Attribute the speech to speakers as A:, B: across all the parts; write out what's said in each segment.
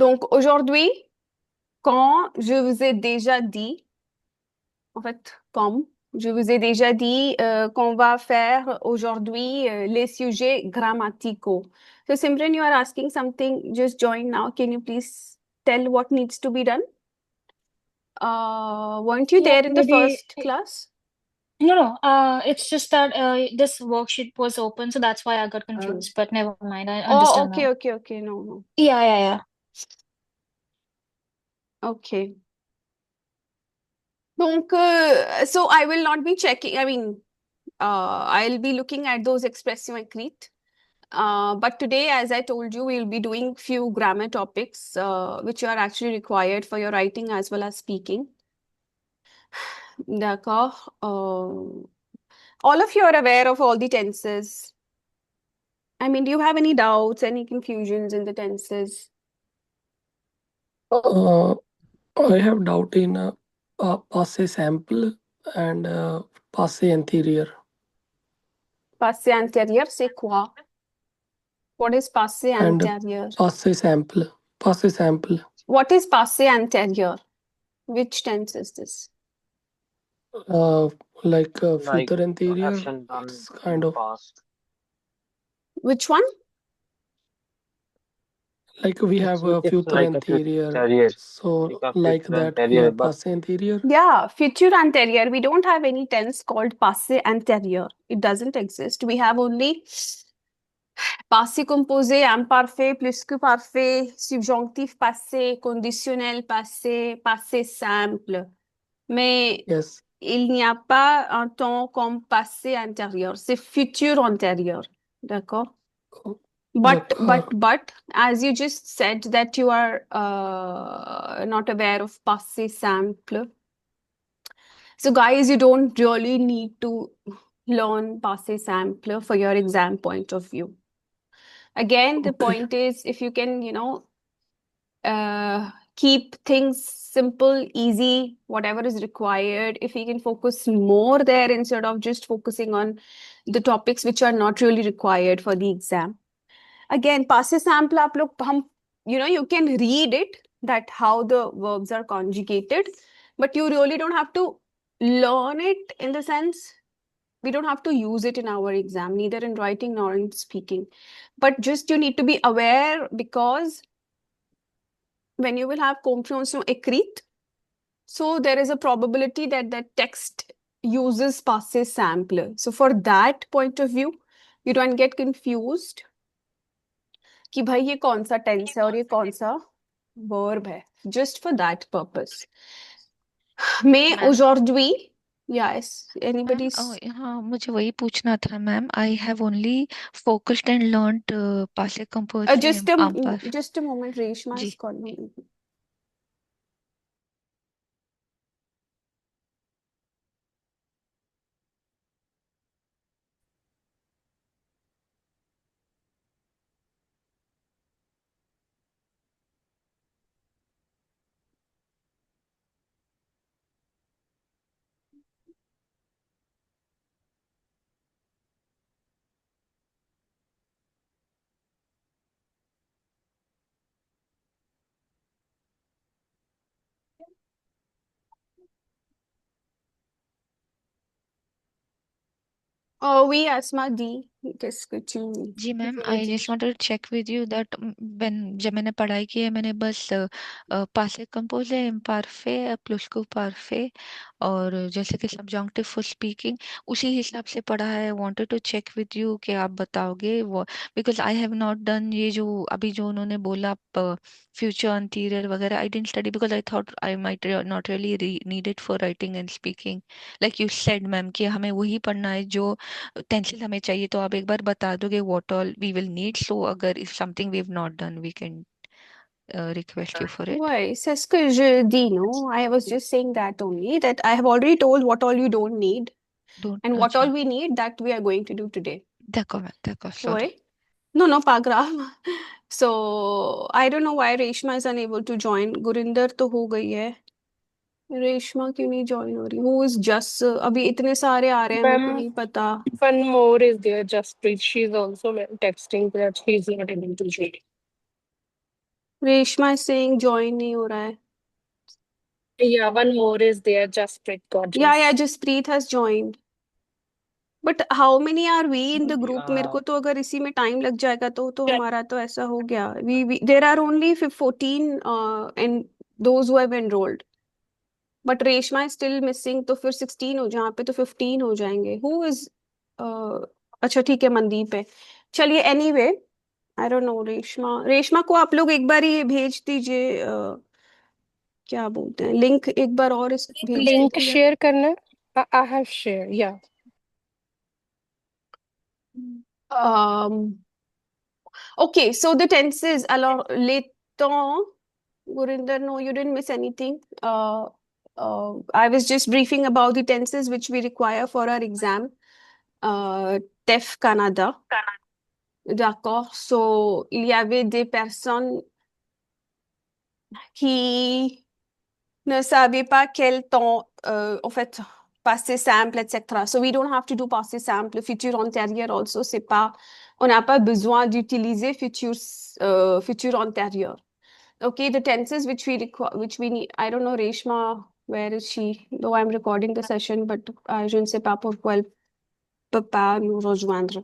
A: Donc aujourd'hui, quand je vous ai déjà dit, en fait, comme je vous ai déjà dit qu'on va faire aujourd'hui les sujets grammaticaux. So Simran, you are asking something, just join now. Can you please tell what needs to be done? Weren't you
B: Yeah,
A: there in the
B: maybe.
A: first class?
B: No, no. It's just that this worksheet was open, so that's why I got confused. But never mind, I
A: Oh,
B: understand
A: okay,
B: now.
A: okay, okay. No, no.
B: Yeah, yeah, yeah.
A: Okay. Donc, so I will not be checking. I mean, I'll be looking at those expressions écrites. But today, as I told you, we'll be doing few grammar topics, which are actually required for your writing as well as speaking. D'accord. All of you are aware of all the tenses. I mean, do you have any doubts, any confusions in the tenses?
C: Uh, I have doubt in passé simple and passé antérieur.
A: Passé antérieur, c'est quoi? What is passé
C: And
A: antérieur?
C: passé simple. Passé simple.
A: What is passé antérieur? Which tense is this?
C: Uh, like
D: Like
C: future anterior.
D: action done
C: It's
D: in
C: kind
D: the
C: of
D: past.
A: Which one?
C: like we have a
D: It's
C: future
D: like a future
C: anterior.
D: anterior.
C: So
D: Like a
C: like
D: future
C: that we
D: anterior,
C: have
D: but
C: passé anterior.
A: Yeah, future antérieur. We don't have any tense called passé antérieur. It doesn't exist. We have only passé composé, imparfait, plus que parfait, subjonctif passé, conditionnel passé, passé simple. Mais
C: Yes.
A: il n'y a pas un temps comme passé antérieur. C'est futur antérieur. D'accord?
C: D'accord.
A: But, as you just said that you are not aware of passé simple. So, guys, you don't really need to learn passé simple for your exam point of view. Again, the
C: Okay.
A: point is if you can, keep things simple, easy, whatever is required, if we can focus more there instead of just focusing on the topics which are not really required for the exam. Again, passive sample, आप लोग हम, you can read it that how the verbs are conjugated, but you really don't have to learn it in the sense we don't have to use it in our exam, neither in writing nor in speaking. But just you need to be aware because when you will have compréhension écrite, so there is a probability that that text uses passé simple. So for that point of view, you don't get confused कि भाई ये कौन सा tense है और ये कौन सा वर्ब है. Just for that purpose. Mais
E: ma'am
A: aujourd'hui, yes,
E: ma'am
A: anybody's.
E: हाँ मुझे वही पूछना था ma'am I have only focused and learned पासे कंपोजिम आमपार
A: Just a moment, Reshma is
E: ji
A: calling. Oh oui, Asma dit, qu'est-ce que tu
E: ji ma'am
A: voulais
E: आई
A: dire?
E: Just wanted to check with you that when जब मैंने पढ़ाई की है मैंने बस पासे कंपोज है इम्पारफे प्लुस्को पारफे और जैसे कि सब्जॉन्क्टिव फॉर स्पीकिंग उसी हिसाब से पढ़ा है wanted to check with you कि आप बताओगे वो because I have not done ये जो अभी जो उन्होंने बोला फ्यूचर अंटीरियर वगैरह I didn't study because I thought I might not really need it for writing and speaking like you said ma'am कि हमें वही पढ़ना है जो टेंसिल हमें चाहिए तो आप एक बार बता दोगे what all we will need so अगर if something we have not done we can request you for it
A: Ouais, c'est ce que je dis, no? I was just saying that only, that I have already told what all you don't need
E: don't
A: and what all
E: अच्छा
A: we need that we are going to do today.
E: d'accord ma'am d'accord sorry
A: Ouais? No, no, pas grave. So, I don't know why Reshma is unable to join. Gurinder तो हो गई है. रेशमा क्यों नहीं join हो रही? Who is just अभी इतने सारे आ रहे हैं मेरे को
F: Ma'am,
A: नहीं पता.
F: one more is there, Jaspreet. She's also texting that she's not able to join.
A: Reshma saying join नहीं हो रहा है.
D: Yeah, one more is there. Jasprit got
A: Yeah,
D: just.
A: Jaspreet has joined. But how many are we in the group? मेरे को तो अगर इसी में टाइम लग जाएगा तो हमारा तो ऐसा हो गया. We there are only 14 and those who have enrolled. But Reshma is still missing, तो फिर 16 हो जहाँ पे तो 15 हो जाएंगे. Who is अच्छा ठीक है, मनदीप है. चलिए anyway, I don't know. Reshma को आप लोग एक बार ये भेज दीजिए. क्या बोलते हैं, लिंक एक बार और इस भेज
D: Link
A: दीजिए.
D: share करना. I have shared. Yeah.
A: Okay, so the tenses. Alors, les temps, Gurinder, no, you didn't miss anything. I was just briefing about the tenses which we require for our exam. TEF Canada. D'accord. So, il y avait des personnes qui ne savaient pas quel temps, en fait, passé simple, etc. So, we don't have to do passé simple. Futur antérieur also, c'est pas, on n'a pas besoin d'utiliser futur antérieur. Okay, the tenses which we require, which we need. I don't know, Reshma, where is she? Though I'm recording the session, but je ne sais pas pourquoi elle peut pas nous rejoindre.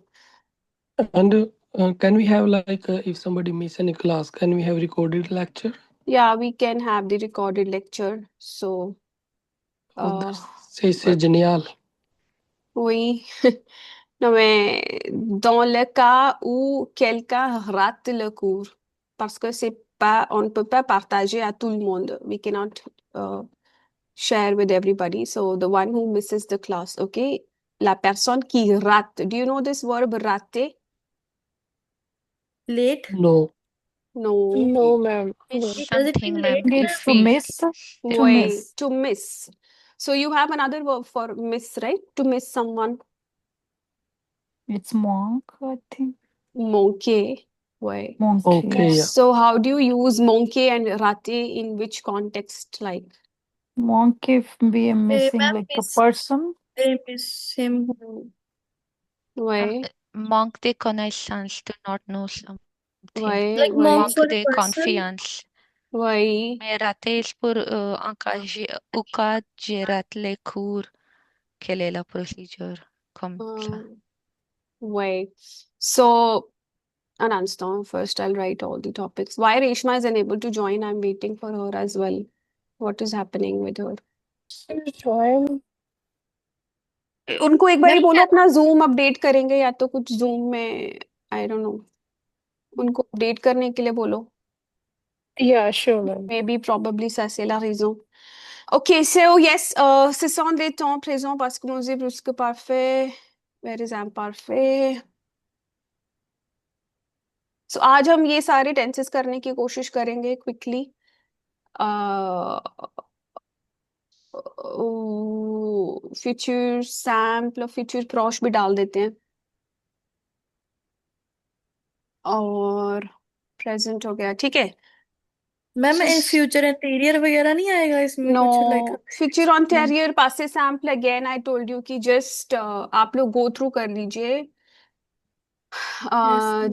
C: And can we have like if somebody miss any class, can we have recorded lecture?
A: Yeah, we can have the recorded lecture. So,
C: Oh, c'est génial.
A: oui. Non, mais dans le cas où quelqu'un rate le cours, parce que c'est pas, on ne peut pas partager à tout le monde. We cannot share with everybody. So the one who misses the class, okay? La personne qui rate. Do you know this verb rater?
F: Late?
C: No.
A: No.
D: No, ma'am. No.
F: Does it
E: Something,
F: mean
E: ma'am.
F: late?
G: It's to
E: We
G: miss. To
A: Wait,
G: miss.
A: to miss. So you have another verb for miss, right? To miss someone.
G: It's monk, I think.
A: Manquer. Wait.
G: Monkey.
C: Okay, yeah.
A: So how do you use manquer and rate in which context? Like,
G: Monk if we are missing
F: ma'am,
G: like a
F: miss.
G: person.
F: They miss him.
A: wait,
E: Manque de connaissance, to not know something.
F: Like monk
A: wait,
F: for
E: Manque
F: a
E: de
F: person.
E: confiance.
A: wait.
E: Mais rater pour au cas j'ai raté les cours. Quelle est la procédure? Comme ça.
A: Wait. So, an instant. First, I'll write all the topics. Why Reshma is unable to join? I'm waiting for her as well. What is happening with her?
D: Join.
A: उनको एक बार
F: Ma'am,
A: बोलो अपना Zoom update करेंगे या तो कुछ Zoom में आई don't no उनको अपडेट करने के लिए बोलो.
D: Yeah, sure, ma'am.
A: Maybe probably ça c'est la raison. Okay, so yes, ce sont des temps présents parce que musée plus parfait. Where is imparfait? So आज हम ये सारे टेंसेस करने की कोशिश करेंगे क्विकली. फ्यूचर सैम्पल फ्यूचर प्रॉश भी डाल देते हैं और प्रेजेंट हो गया. ठीक है.
F: मैम इन फ्यूचर इंटीरियर वगैरह नहीं आएगा इसमें
A: नो
F: कुछ लाइक
A: फ्यूचर ऑन्टेरियर पासे sample again I told you कि जस्ट आप लोग गो थ्रू कर लीजिए.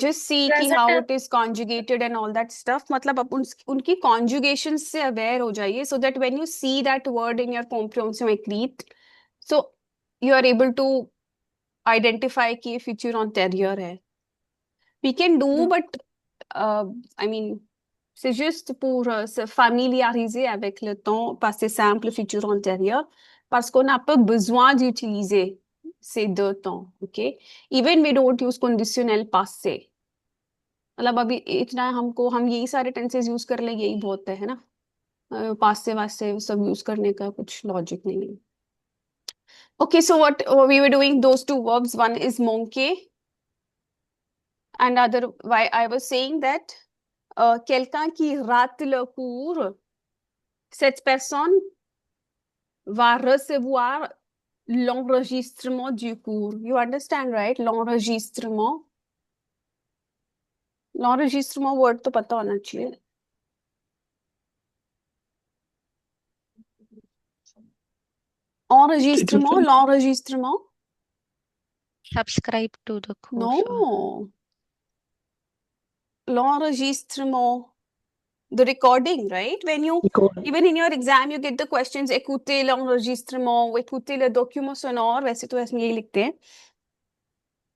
A: Just see कि how it is conjugated and all that stuff. मतलब आप उनकी conjugation से aware हो जाइए so that when you see that word in your comprehension écrite, so you are able to identify कि ये future antérieur है. We can do, but I mean, c'est juste pour se familiariser avec le temps passé simple, futur antérieur, parce qu'on n'a pas besoin d'utiliser ces deux temps, ok? Even we don't use conditionnel passé. मतलब अभी इतना हम यही सारे tenses use कर ले यही बहुत है ना. पासे वासे सब यूज करने का कुछ लॉजिक नहीं है. Okay, so what we were doing, those two verbs, one is manquer and other, why I was saying that quelqu'un qui rate le cours, cette personne va recevoir l'enregistrement du cours. You understand, right? L'enregistrement. L'enregistrement word तो पता होना चाहिए. Enregistrement, l'enregistrement.
E: Subscribe to the course.
A: No. L'enregistrement. The recording, right? When you,
C: Recording.
A: even in your exam, you get the questions, écoutez l'enregistrement, ou écoutez le document sonore, वैसे तो ऐसे यही लिखते हैं.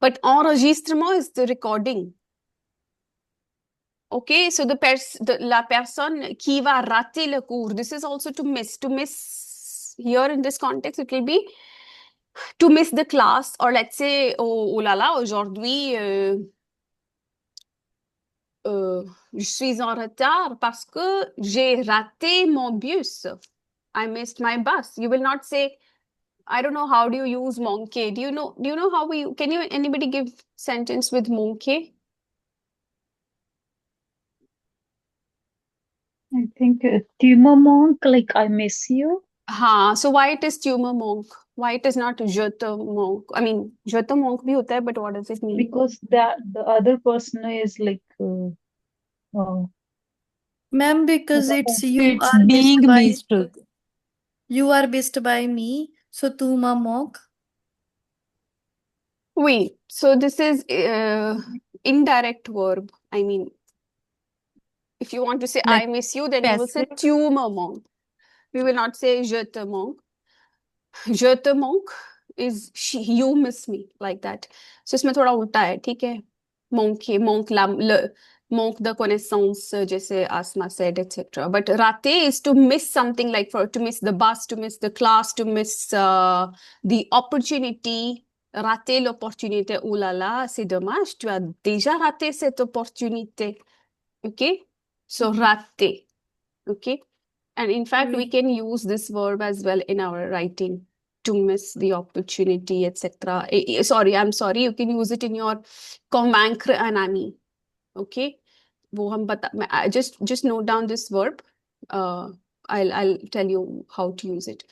A: But enregistrement is the recording. Okay, so la personne qui va rater le cours, this is also to miss. To miss here in this context, it will be to miss the class, or let's say, oh là là, aujourd'hui, je suis en retard parce que j'ai raté mon bus. I missed my bus. You will not say, I don't know, how do you use manquer? Do you know how anybody give sentence with manquer?
G: I think tumor monk, like I miss you.
A: So why it is tumor monk? Why it is not je te monk? I mean, je te monk bhi hota hai, but what does it mean?
G: Because the other person is like
F: Ma'am, because it's you
G: it's
F: are
G: being
F: missed by
G: missed.
F: you are missed by me, so tu ma mock.
A: Oui, so this is indirect verb. I mean, if you want to say
G: Like
A: I miss you, then you will say
G: passive.
A: tu me manques. We will not say je te manque. Je te manque is you miss me, like that. So इसमें थोड़ा उल्टा है, ठीक है? Manquer, manque de connaissance, जैसे Asma said, etc. But rater is to miss something, like to miss the bus, to miss the class, to miss the opportunity. Rater l'opportunité. Oh là là, c'est dommage, tu as déjà raté cette opportunité. Okay? So rater. Okay? And in fact, we
F: Oui.
A: can use this verb as well in our writing, to miss the opportunity, etc. Sorry, I'm sorry. You can use it in your convaincre un ami. Okay? वो हम just note down this verb. I'll tell you how to use it.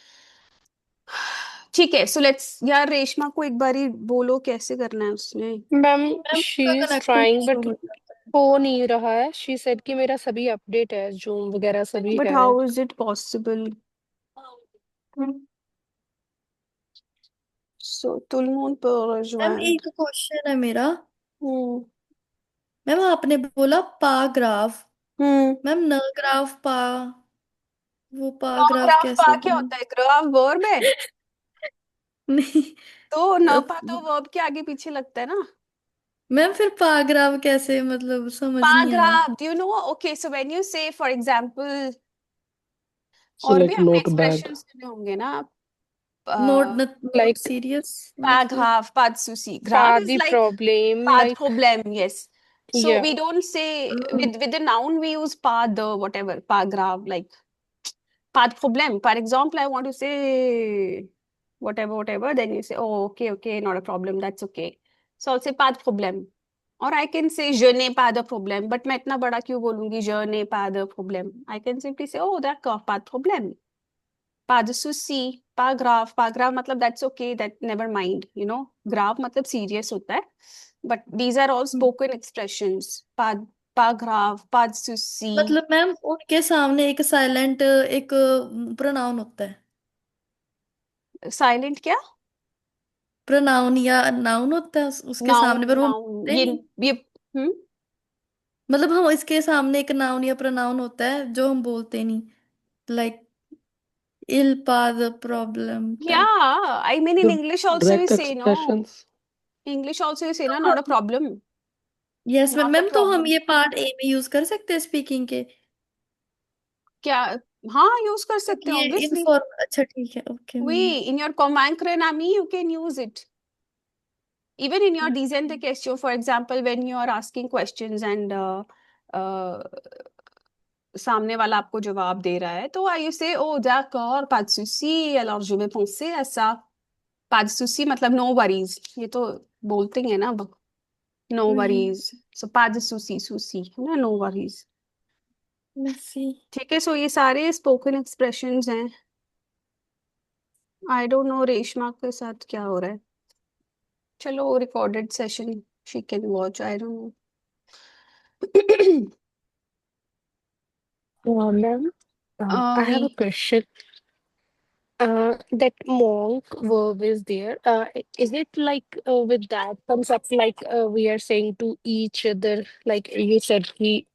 A: ठीक है, so let's, यार रेशमा को एक बारी बोलो कैसे करना है उसमें.
D: मैम
F: मैम
D: शी
F: उसका
D: is
F: connection
D: trying
F: issue
D: but
F: हो जाता है.
D: हो नहीं रहा है. शी सेड कि मेरा सभी अपडेट है, जूम वगैरह सभी
A: But
D: है.
A: how is it possible? So tout le monde peut
F: ma'am
A: rejoindre.
F: एक क्वेश्चन है मेरा.
A: हम्म
F: मैम आपने बोला पा ग्राफ.
A: हम्म
F: मैम न ग्राफ पा, वो पा ग्राफ
A: ग्राफ
F: कैसे
A: पा क्या
F: बना?
A: होता है? ग्राफ वर्ब है,
F: नहीं.
A: तो न
F: अब
A: पा तो वर्ब के आगे पीछे लगता है ना.
F: मैम फिर पा ग्राफ कैसे, मतलब समझ
A: पा
F: नहीं आया.
A: Graph, do you know? Okay, so when you say, for example,
C: So
A: और भी
C: like
A: हमने
C: not bad.
A: expressions सुने होंगे ना.
F: Note
A: uh,
F: not
D: like
F: serious
A: पा
F: मतलब.
A: Graph, pad susi.
D: पा
A: Graph is
D: the
A: like
D: problem,
A: pad
D: like
A: problem, yes. So
D: या
A: we don't say with the noun, we use pa the whatever, pa graph, like path problem. For example, I want to say whatever, then you say, oh, okay, not a problem, that's okay. So I'll say path problem. Or I can say je n'ai pas de problème. But मैं इतना बड़ा क्यों बोलूंगी je n'ai pas de problème? I can simply say, oh, d'accord, pas de problème. Pas de souci, pas grave मतलब that's okay, that never mind, you know. Grave मतलब serious होता है. But these are all spoken expressions. Pas grave, pas de souci.
F: मतलब ma'am उनके सामने एक silent एक pronoun होता है.
A: Silent क्या?
F: प्रोनाउन या नाउन होता है उसके
A: नाउन,
F: सामने, पर वो हम
A: नाउन,
F: बोलते नहीं.
A: ये हम्म
F: मतलब हम इसके सामने एक नाउन या प्रोनाउन होता है जो हम बोलते नहीं. लाइक इल पा the problem type.
A: yeah, I mean in
C: The
A: English also you
C: direct
A: say, no.
C: expressions.
A: English also you say, no, not a problem.
F: Yes ma'am.
A: Not a
F: ma'am तो हम
A: problem.
F: ये पार्ट ए में use कर सकते हैं speaking के.
A: क्या? हाँ, यूज कर सकते हैं
F: ये
A: obviously.
F: इनफॉर्म, अच्छा ठीक है, okay ma'am.
A: We in your convaincre nami you can use it. Even in your disente question, for example, when you are asking questions and uh, सामने वाला आपको जवाब दे रहा है, तो you say, oh, d'accord, pas de souci, alors je vais penser à ça. Pas de souci मतलब no worries. ये तो बोलते हैं ना, no worries. So pas de souci, souci, ना no worries.
F: मेसी.
A: ठीक है, सो ये सारे स्पोकन एक्सप्रेशंस हैं. आई डोंट नो रेशमा के साथ क्या हो रहा है. चलो recorded session she can watch, I don't no.
D: Ma'am I have a
A: Oui.
D: Question. That monk verb is there. Is it like with that concept, like we are saying to each other, like you said, he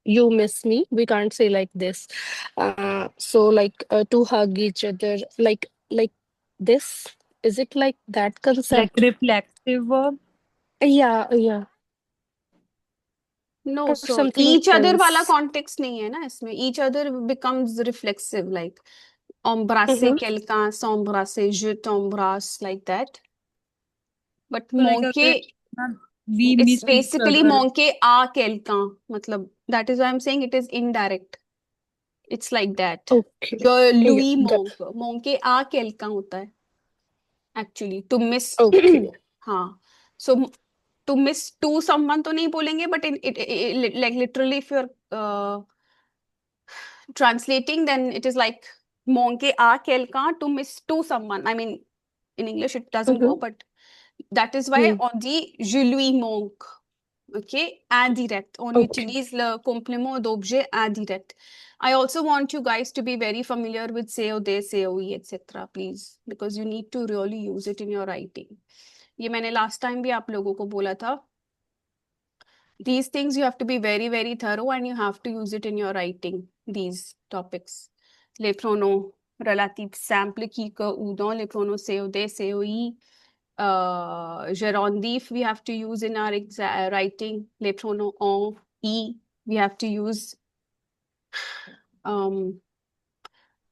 D: you miss me. We can't say like this. So like to hug each other, like this. Is it like that
H: Like
D: concept?
H: reflexive verb.
D: Yeah,
A: No,
D: or
A: so
D: something
A: each other वाला
D: else.
A: context नहीं है ना इसमें. Each other becomes reflexive, like embrasser
D: Mm-hmm.
A: quelqu'un, s'embrasser, je t'embrasse, like that. But
H: So like
A: manquer,
H: ma'am, we
A: it's
H: miss each
A: basically
H: other.
A: manquer à quelqu'un. मतलब that is why I'm saying it is indirect. It's like that.
D: Okay.
A: जो
D: Yeah,
A: Louis
D: that.
A: Monk, manquer à quelqu'un होता है. Actually, to miss.
D: Okay.
A: हाँ. So to miss to someone तो नहीं बोलेंगे, but like literally if you're translating, then it is like manquer à quelqu'un, to miss to someone. I mean, in English it doesn't go,
D: Mm-hmm.
A: but that is why
D: Mm.
A: on dit je lui manque. Okay, indirect. On
D: Okay.
A: utilise le complément d'objet indirect. I also want you guys to be very familiar with COD, COE, etc. Please, because you need to really use it in your writing. ये मैंने last time भी आप लोगों को बोला था. These things you have to be very, very thorough, and you have to use it in your writing, these topics. Les pronoms relatifs simples qui, que, ou, dont, les pronoms COD, COI, gerondif we have to use in our writing. Les pronoms en, I, we have to use.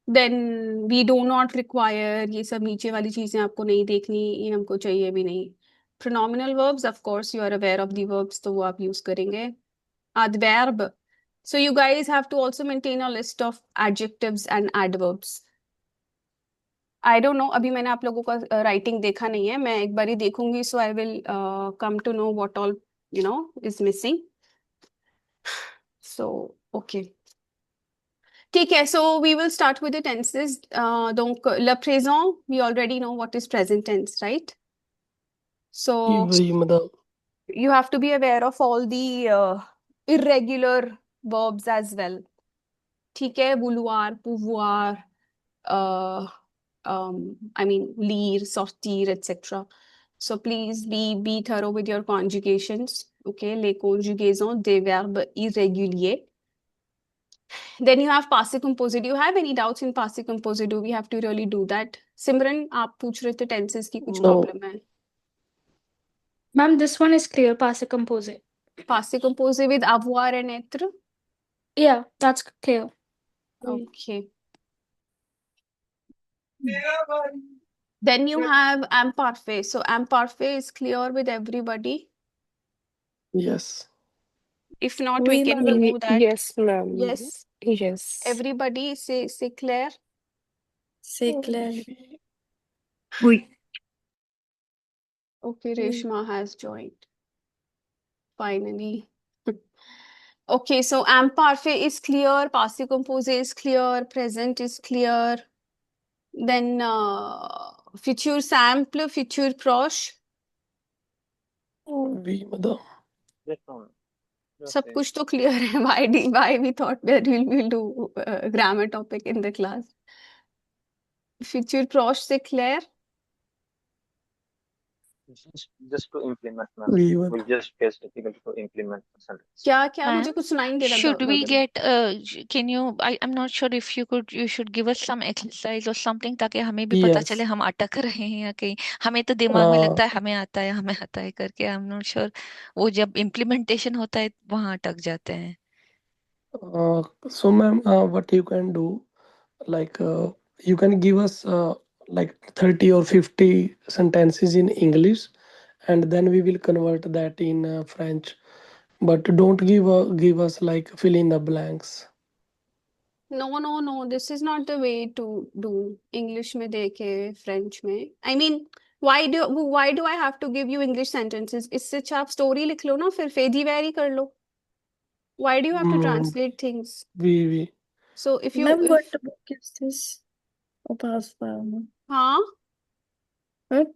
A: Then we do not require, ये सब नीचे वाली चीजें आपको नहीं देखनी, ये हमको चाहिए भी नहीं. Pronominal verbs, of course, you are aware of the verbs, तो वो आप use करेंगे. Adverb. So you guys have to also maintain a list of adjectives and adverbs. I don't know, अभी मैंने आप लोगों का writing देखा नहीं है, मैं एक बारी देखूंगी, so I will come to know what all is missing. So okay. ठीक है, so we will start with the tenses. Donc le présent, we already know what is present tense, right? So
C: Oui, madame.
A: you have to be aware of all the irregular verbs as well. ठीक है, vouloir, pouvoir, I mean, lire, sortir, etc. So please be thorough with your conjugations. Okay, les conjugaisons des verbes irréguliers. Then you have passive composite. Do you have any doubts in passive composite? Do we have to really do that? Simran, आप पूछ रहे थे tenses की कुछ
C: No.
A: problem है.
B: Ma'am, this one is clear, passive composite.
A: Passive composite with avoir and être.
B: Yeah, that's clear.
A: Okay. Then you have imparfait. So imparfait is clear with everybody.
C: Yes.
A: If not,
F: Oui,
A: we can
F: madame.
A: do that.
D: Yes, ma'am.
A: Yes.
D: Yes.
A: Everybody say clair.
F: C'est clair.
H: Oui.
A: Okay,
F: Oui.
A: Reshma has joined. Finally. Okay, so imparfait is clear, passive composite is clear, present is clear. Then future simple, future proche.
C: Oui, madame.
A: सब कुछ तो clear है. Why we thought that we'll do grammar topic in the class. Future proche से clear.
I: Just to implement, ma'am.
C: Oui,
I: We
C: madame.
I: just face difficult to implement sentence.
A: क्या मुझे
E: Ma'am,
A: कुछ सुनाई नहीं दे रहा.
E: should we
A: Gagan.
E: get can you I'm not sure if you should give us some exercise or something ताकि हमें भी पता चले
C: Yes.
E: हम अटक रहे हैं या कहीं हमें तो दिमाग में लगता
C: Uh,
E: है हमें आता है करके I'm not sure वो जब implementation होता है वहां अटक जाते हैं.
C: so ma'am, what you can do, like you can give us like 30 or 50 sentences in English, and then we will convert that in French. But don't give us like fill in the blanks.
A: No. This is not the way to do. English में देके French में. I mean, why do I have to give you English sentences? इससे अच्छा आप story लिख लो ना, फिर फेदी vary कर लो. Why do you have to translate things?
C: We.
A: So if you
F: Ma'am, what book is this? Oh, pass down.
A: हाँ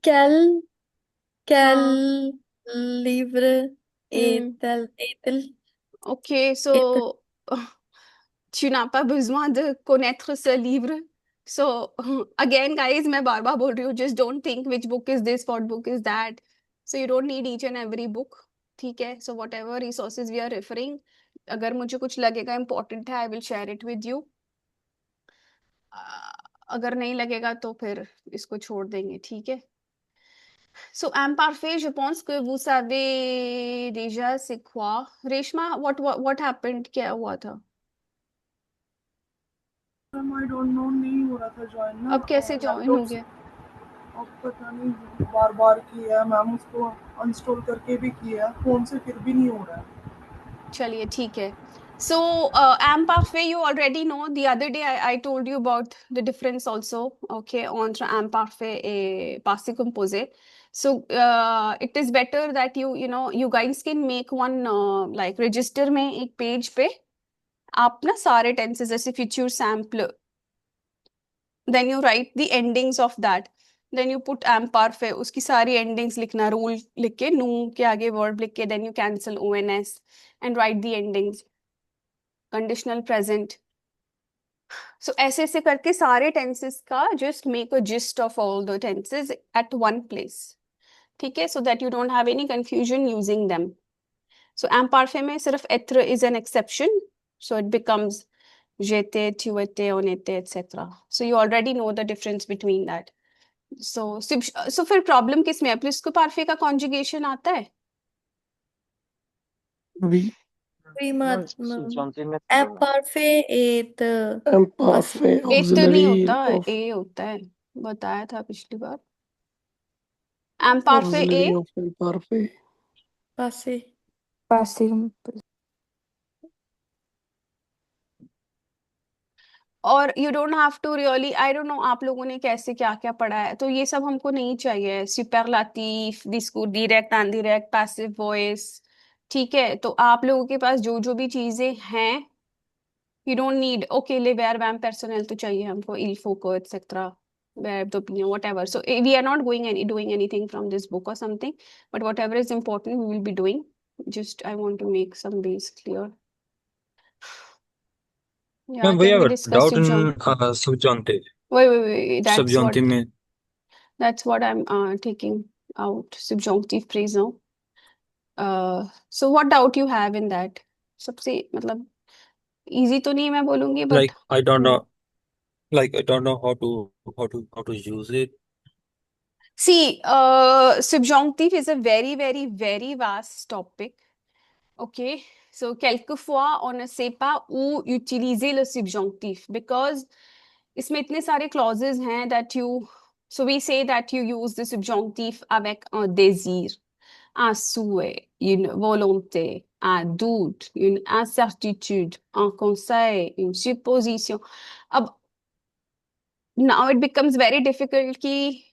F: Quel
A: हाँ
F: livre
A: Hmm.
F: est-elle?
A: Okay, so tu n'as pas besoin de connaître ce livre. So again, guys, मैं बार बार बोल रही हूँ, just don't think which book is this, what book is that. So you don't need each and every book. ठीक है? So whatever resources we are referring, अगर मुझे कुछ लगेगा इम्पोर्टेंट है I will share it with you, अगर नहीं लगेगा तो फिर इसको छोड़ देंगे, ठीक है। So, imparfait, je pense que vous savez déjà c'est quoi. Reshma, what happened? क्या हुआ था?
J: मैम आई डोंट नो, नहीं हो रहा था ज्वाइन ना
A: अब कैसे ज्वाइन हो
J: लैपटॉप से।
A: गया?
J: अब पता नहीं, बार बार किया है मैम, उसको अनस्टॉल करके भी किया है फोन से, फिर भी नहीं हो रहा है।
A: चलिए ठीक है. So, imparfait, you already know. The other day I told you about the difference also, okay, entre imparfait et passé composé. So, it is better that you guys can make one like register में एक page पे आप ना सारे tenses जैसे future simple, then you write the endings of that, then you put imperfect, उसकी सारी endings लिखना, rule लिख के, nu के आगे verb लिख के, then you cancel ons and write the endings, conditional present. So ऐसे ऐसे करके सारे tenses का just make a gist of all the tenses at one place, ठीक है, so that you don't have any confusion using them. So imparfait में सिर्फ être is an exception, so it becomes j'étais, tu étais, on était, etc. So you already know the difference between that. So फिर problem किस में है? प्लुस्क्यू पार्फे का conjugation आता है?
C: We
I: ma'am
F: मतलब
I: subjunctive में थोड़ी ना।
F: imparfait et
C: imparfait
A: एट नहीं
C: auxiliary
A: होता,
C: of
A: ए होता है, बताया था पिछली बार. imparfait
C: auxiliary
A: ए
C: of imparfait.
F: passé.
E: Passive.
A: और you don't have to really, I don't know आप लोगों ने कैसे क्या क्या पढ़ा है, तो ये सब हमको नहीं चाहिए. सुपरलाटिव, डिस्को, डायरेक्ट, इनडायरेक्ट, पैसिव वॉइस, ठीक है. तो आप लोगों के पास जो जो भी चीजें हैं, you don't need, okay, le verb personnel तो चाहिए हमको, il faut que, etc. Verb d'opinion, whatever. So we are not doing anything from this book or something, but whatever is important we will be doing. Just I want to make some base clear. Yeah,
K: ma'am, we
A: can
K: have
A: we
K: a
A: discuss
K: doubt in
A: subjunctive?
K: subjunctive.
A: Wait.
K: Subjunctive में
A: That's what I'm taking out, subjunctive phrase now. So what doubt you have in that? सबसे मतलब easy तो नहीं मैं बोलूंगी, but
K: like I don't know, I don't know how to use it.
A: see, subjunctive is a very, very, very vast topic. Okay, so quelquefois on ne sait pas où utiliser le subjonctif because इसमें इतने सारे clauses हैं that you, so we say that you use the subjonctif avec un désir, un souhait, une volonté, un doute, une incertitude, un conseil, une supposition. अब now it becomes very difficult कि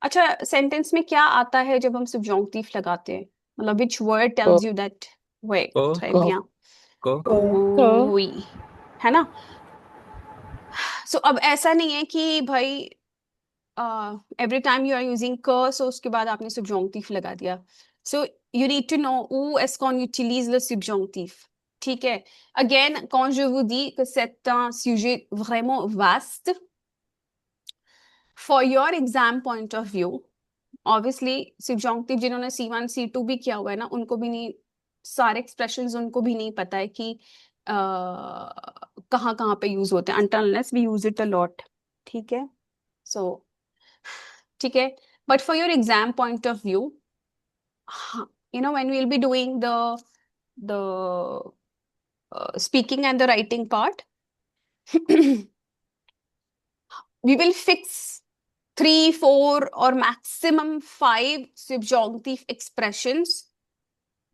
A: अच्छा sentence में क्या आता है जब हम subjonctif लगाते हैं, मतलब which word tells you that way,
K: को
A: très
C: का
A: bien,
K: को
A: oui, है ना. So अब ऐसा नहीं है कि भाई every time you are using que, so उसके बाद आपने subjonctif लगा दिया. So you need to know où est-ce qu'on utilise le subjonctif, ठीक है. Again, quand je vous dis que c'est un sujet vraiment vaste, for your exam point of view, obviously subjunctive जिन्होंने C1 C2 भी किया हुआ है ना, उनको भी नहीं, सारे एक्सप्रेशंस उनको भी नहीं पता है कि कहाँ कहाँ पे यूज होते हैं, until unless we use it a lot, ठीक है. So ठीक है, but for your exam point of view, when we will be doing the speaking and the writing part, we will fix 3, 4 or maximum 5 subjunctive expressions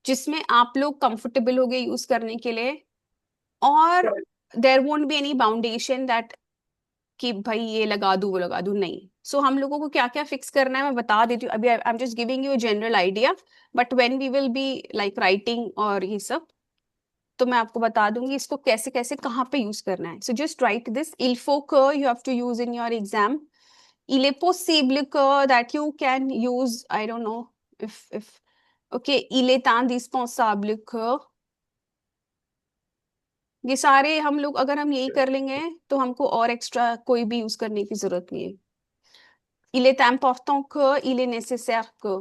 A: जिसमें आप लोग comfortable होगे use करने के लिए, और there won't be any boundation that कि भाई ये लगा दूं वो लगा दूं, नहीं. सो हम लोगों को क्या क्या फिक्स करना है मैं बता देती हूँ अभी. I am just giving you a general idea, but when we will be like writing और ये सब, तो मैं आपको बता दूंगी इसको कैसे कैसे कहाँ पे यूज करना है. So just right this, il faut que you have to use in your exam. Il est possible que that you can use, I don't know if okay, il est indispensable que, ये सारे हम लोग अगर हम यही कर लेंगे तो हमको और एक्स्ट्रा कोई भी यूज करने की जरूरत नहीं है. Il est important que, il est nécessaire que.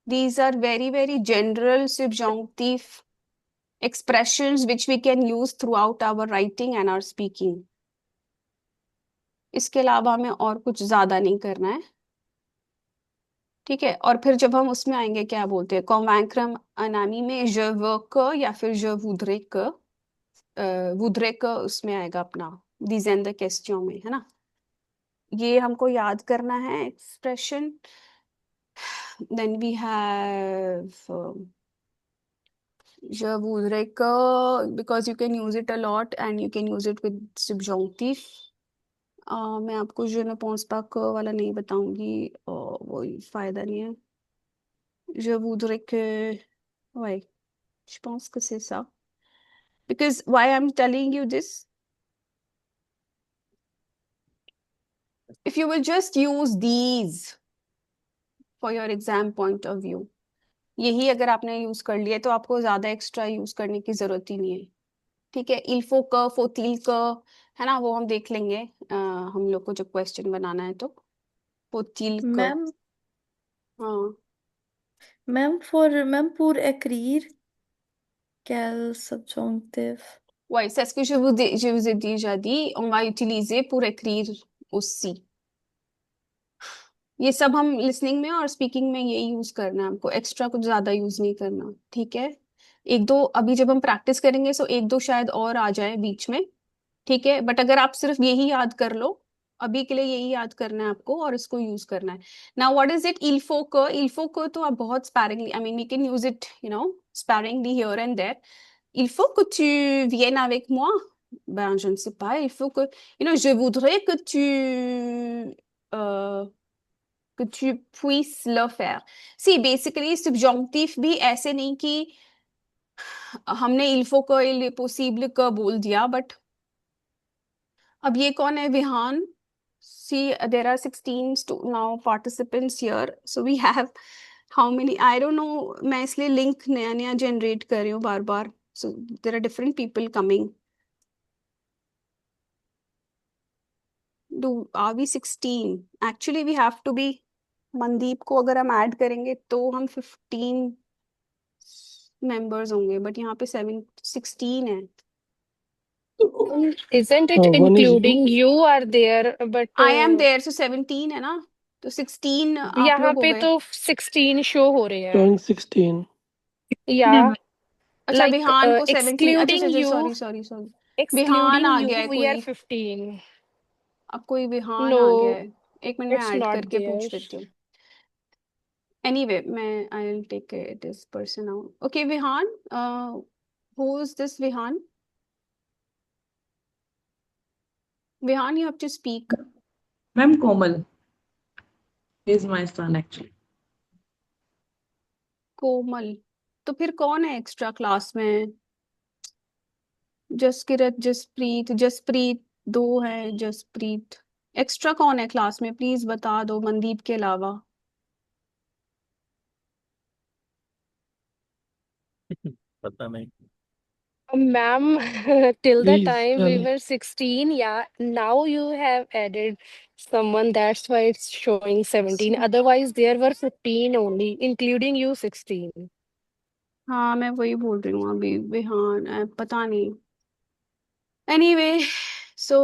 A: These are very, very general subjunctive expressions which we can use throughout our writing and our speaking. इसके अलावा हमें और कुछ ज्यादा नहीं करना है, ठीक है। और फिर जब हम उसमें आएंगे, क्या बोलते हैं, convaincre अनामी में je veux que या फिर je voudrais que उसमें आएगा अपना these and the question में, है ना। ये हमको याद करना है expression. Then we have je voudrais que, because you can use it a lot and you can use it with subjunctive. मैं आपको je ne pense pas que वाला नहीं बताऊंगी, वो फायदा नहीं है। Je voudrais que, ouais, je pense que c'est ça. Because why I'm telling you this, if you will just use these for your exam point of view, यही अगर आपने यूज कर लिया तो आपको ज्यादा एक्स्ट्रा यूज करने की जरूरत ही नहीं है, ठीक है। इल्फो क, फोतिल क, है ना, वो हम देख लेंगे हम लोग को जब क्वेश्चन बनाना है तो। फोतिल क,
F: मैम
A: हाँ
F: ma'am pour écrire quel subjonctif?
A: ouais, c'est ce que je vous ai déjà dit, on va utiliser pour écrire aussi। ये सब हम लिसनिंग में और स्पीकिंग में यही यूज करना है हमको, एक्स्ट्रा कुछ ज्यादा यूज नहीं करना, ठीक है। एक दो अभी जब हम प्रैक्टिस करेंगे तो एक दो शायद और आ जाए बीच में, ठीक है। बट अगर आप सिर्फ यही याद कर लो, अभी के लिए यही याद करना है आपको और इसको यूज करना है। नाउ व्हाट इज इट, इल्फो को तो आप बहुत sparingly, I mean we can use it, you know, sparingly here and there. Il faut que tu viennes avec moi. Ben, je ne sais pas. Il faut que, you know, je voudrais que tu puisses le faire. See, basically, subjonctif भी ऐसे नहीं कि हमने il faut que, il est possible que बोल दिया, but अब ये कौन है, Vihaan. See, there are 16 now participants here. So we have how many? I don't know. मैं इसलिए लिंक नया नया जनरेट कर रही हूँ बार बार. So there are different people coming. Are we 16? Actually, we have to be. Mandeep को अगर हम ऐड करेंगे तो हम 15 मेंबर्स होंगे, बट यहाँ पे 16 है।
D: Isn't it
C: One is
D: including you are there? But
A: I am there, so 17 है ना, तो 16 आप
D: यहाँ
A: लोग हो
D: पे
A: गए।
D: तो 16 शो हो रहे हैं।
C: showing 16.
D: Yeah,
A: अच्छा,
D: like
A: विहान को 17। अच्छा
D: excluding
A: अच्छा,
D: you,
A: sorry sorry sorry, Vihaan आ गया है
D: we are
A: कोई।
D: 15.
A: अब कोई विहान आ गया
D: No,
A: है, एक मिनट में
D: it's
A: ऐड
D: not
A: करके
D: there.
A: पूछ लेती हूँ। एनीवे, मैं I will take this person out. Okay Vihaan, who is this Vihaan? Vihaan, you have to speak.
L: Ma'am, Komal is my son actually.
A: कोमल, तो फिर कौन है एक्स्ट्रा क्लास में? जसकिरत, जसप्रीत, जसप्रीत दो है, जसप्रीत। एक्स्ट्रा कौन है क्लास में, प्लीज बता दो मनदीप के अलावा।
K: पता नहीं।
D: Ma'am, till the
C: Please
D: time we
C: tell.
D: were 16, yeah, now you have added someone, that's why it's showing 17. Otherwise, there were 15 only, including you 16.
A: हाँ, मैं वही बोल रही हूँ अभी, विहान पता नहीं। Anyway, so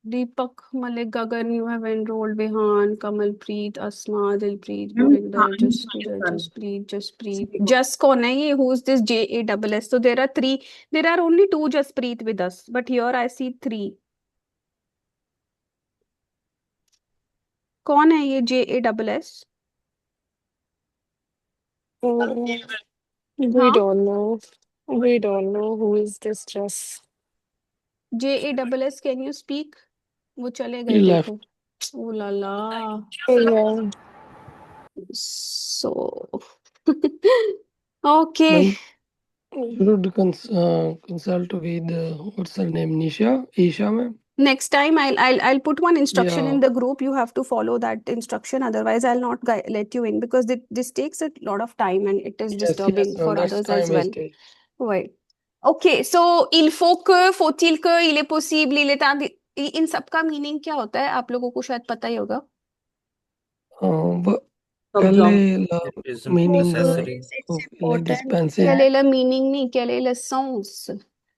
A: Deepak, Malik, Gagan, you have enrolled, Vihaan, Kamalpreet, Asma, Dilpreet,
L: Ma'am,
A: Gurinder,
L: Khan is my
A: Jaskirat,
L: son.
A: Jaspreet, Jaspreet. Jas कौन है ये? Who is this JASS? So there are three, there are only two Jaspreet with us, but here I see three. कौन है ये JASS?
D: We
A: हाँ,
D: don't know. We don't know who is this just.
A: JASS, can you speak? वो चले
C: He
A: गए
C: left.
A: देखो। ओ ला ला।
D: Yeah.
A: So okay.
C: Ma'am, you should consult with what's her name, Isha ma'am.
A: Next time I'll put one instruction
C: Yeah.
A: in the group. You have to follow that instruction. Otherwise, I'll not let you in, because this takes a lot of time and it is
C: Yes,
A: disturbing
C: yes, ma'am.
A: for
C: That's
A: others
C: time
A: as well.
C: wastage.
A: Right. Okay. So il faut que, faut-il que, il est possible, il est इन सब का meaning क्या होता है? आप लोगों को शायद पता ही होगा।
C: Uh, quelle
L: Subjunctive.
C: est la
K: It is
C: meaning
K: necessary.
F: It's
C: of like
F: important
C: this
A: Quel
C: passage?
A: est le meaning नहीं, quel est le sens?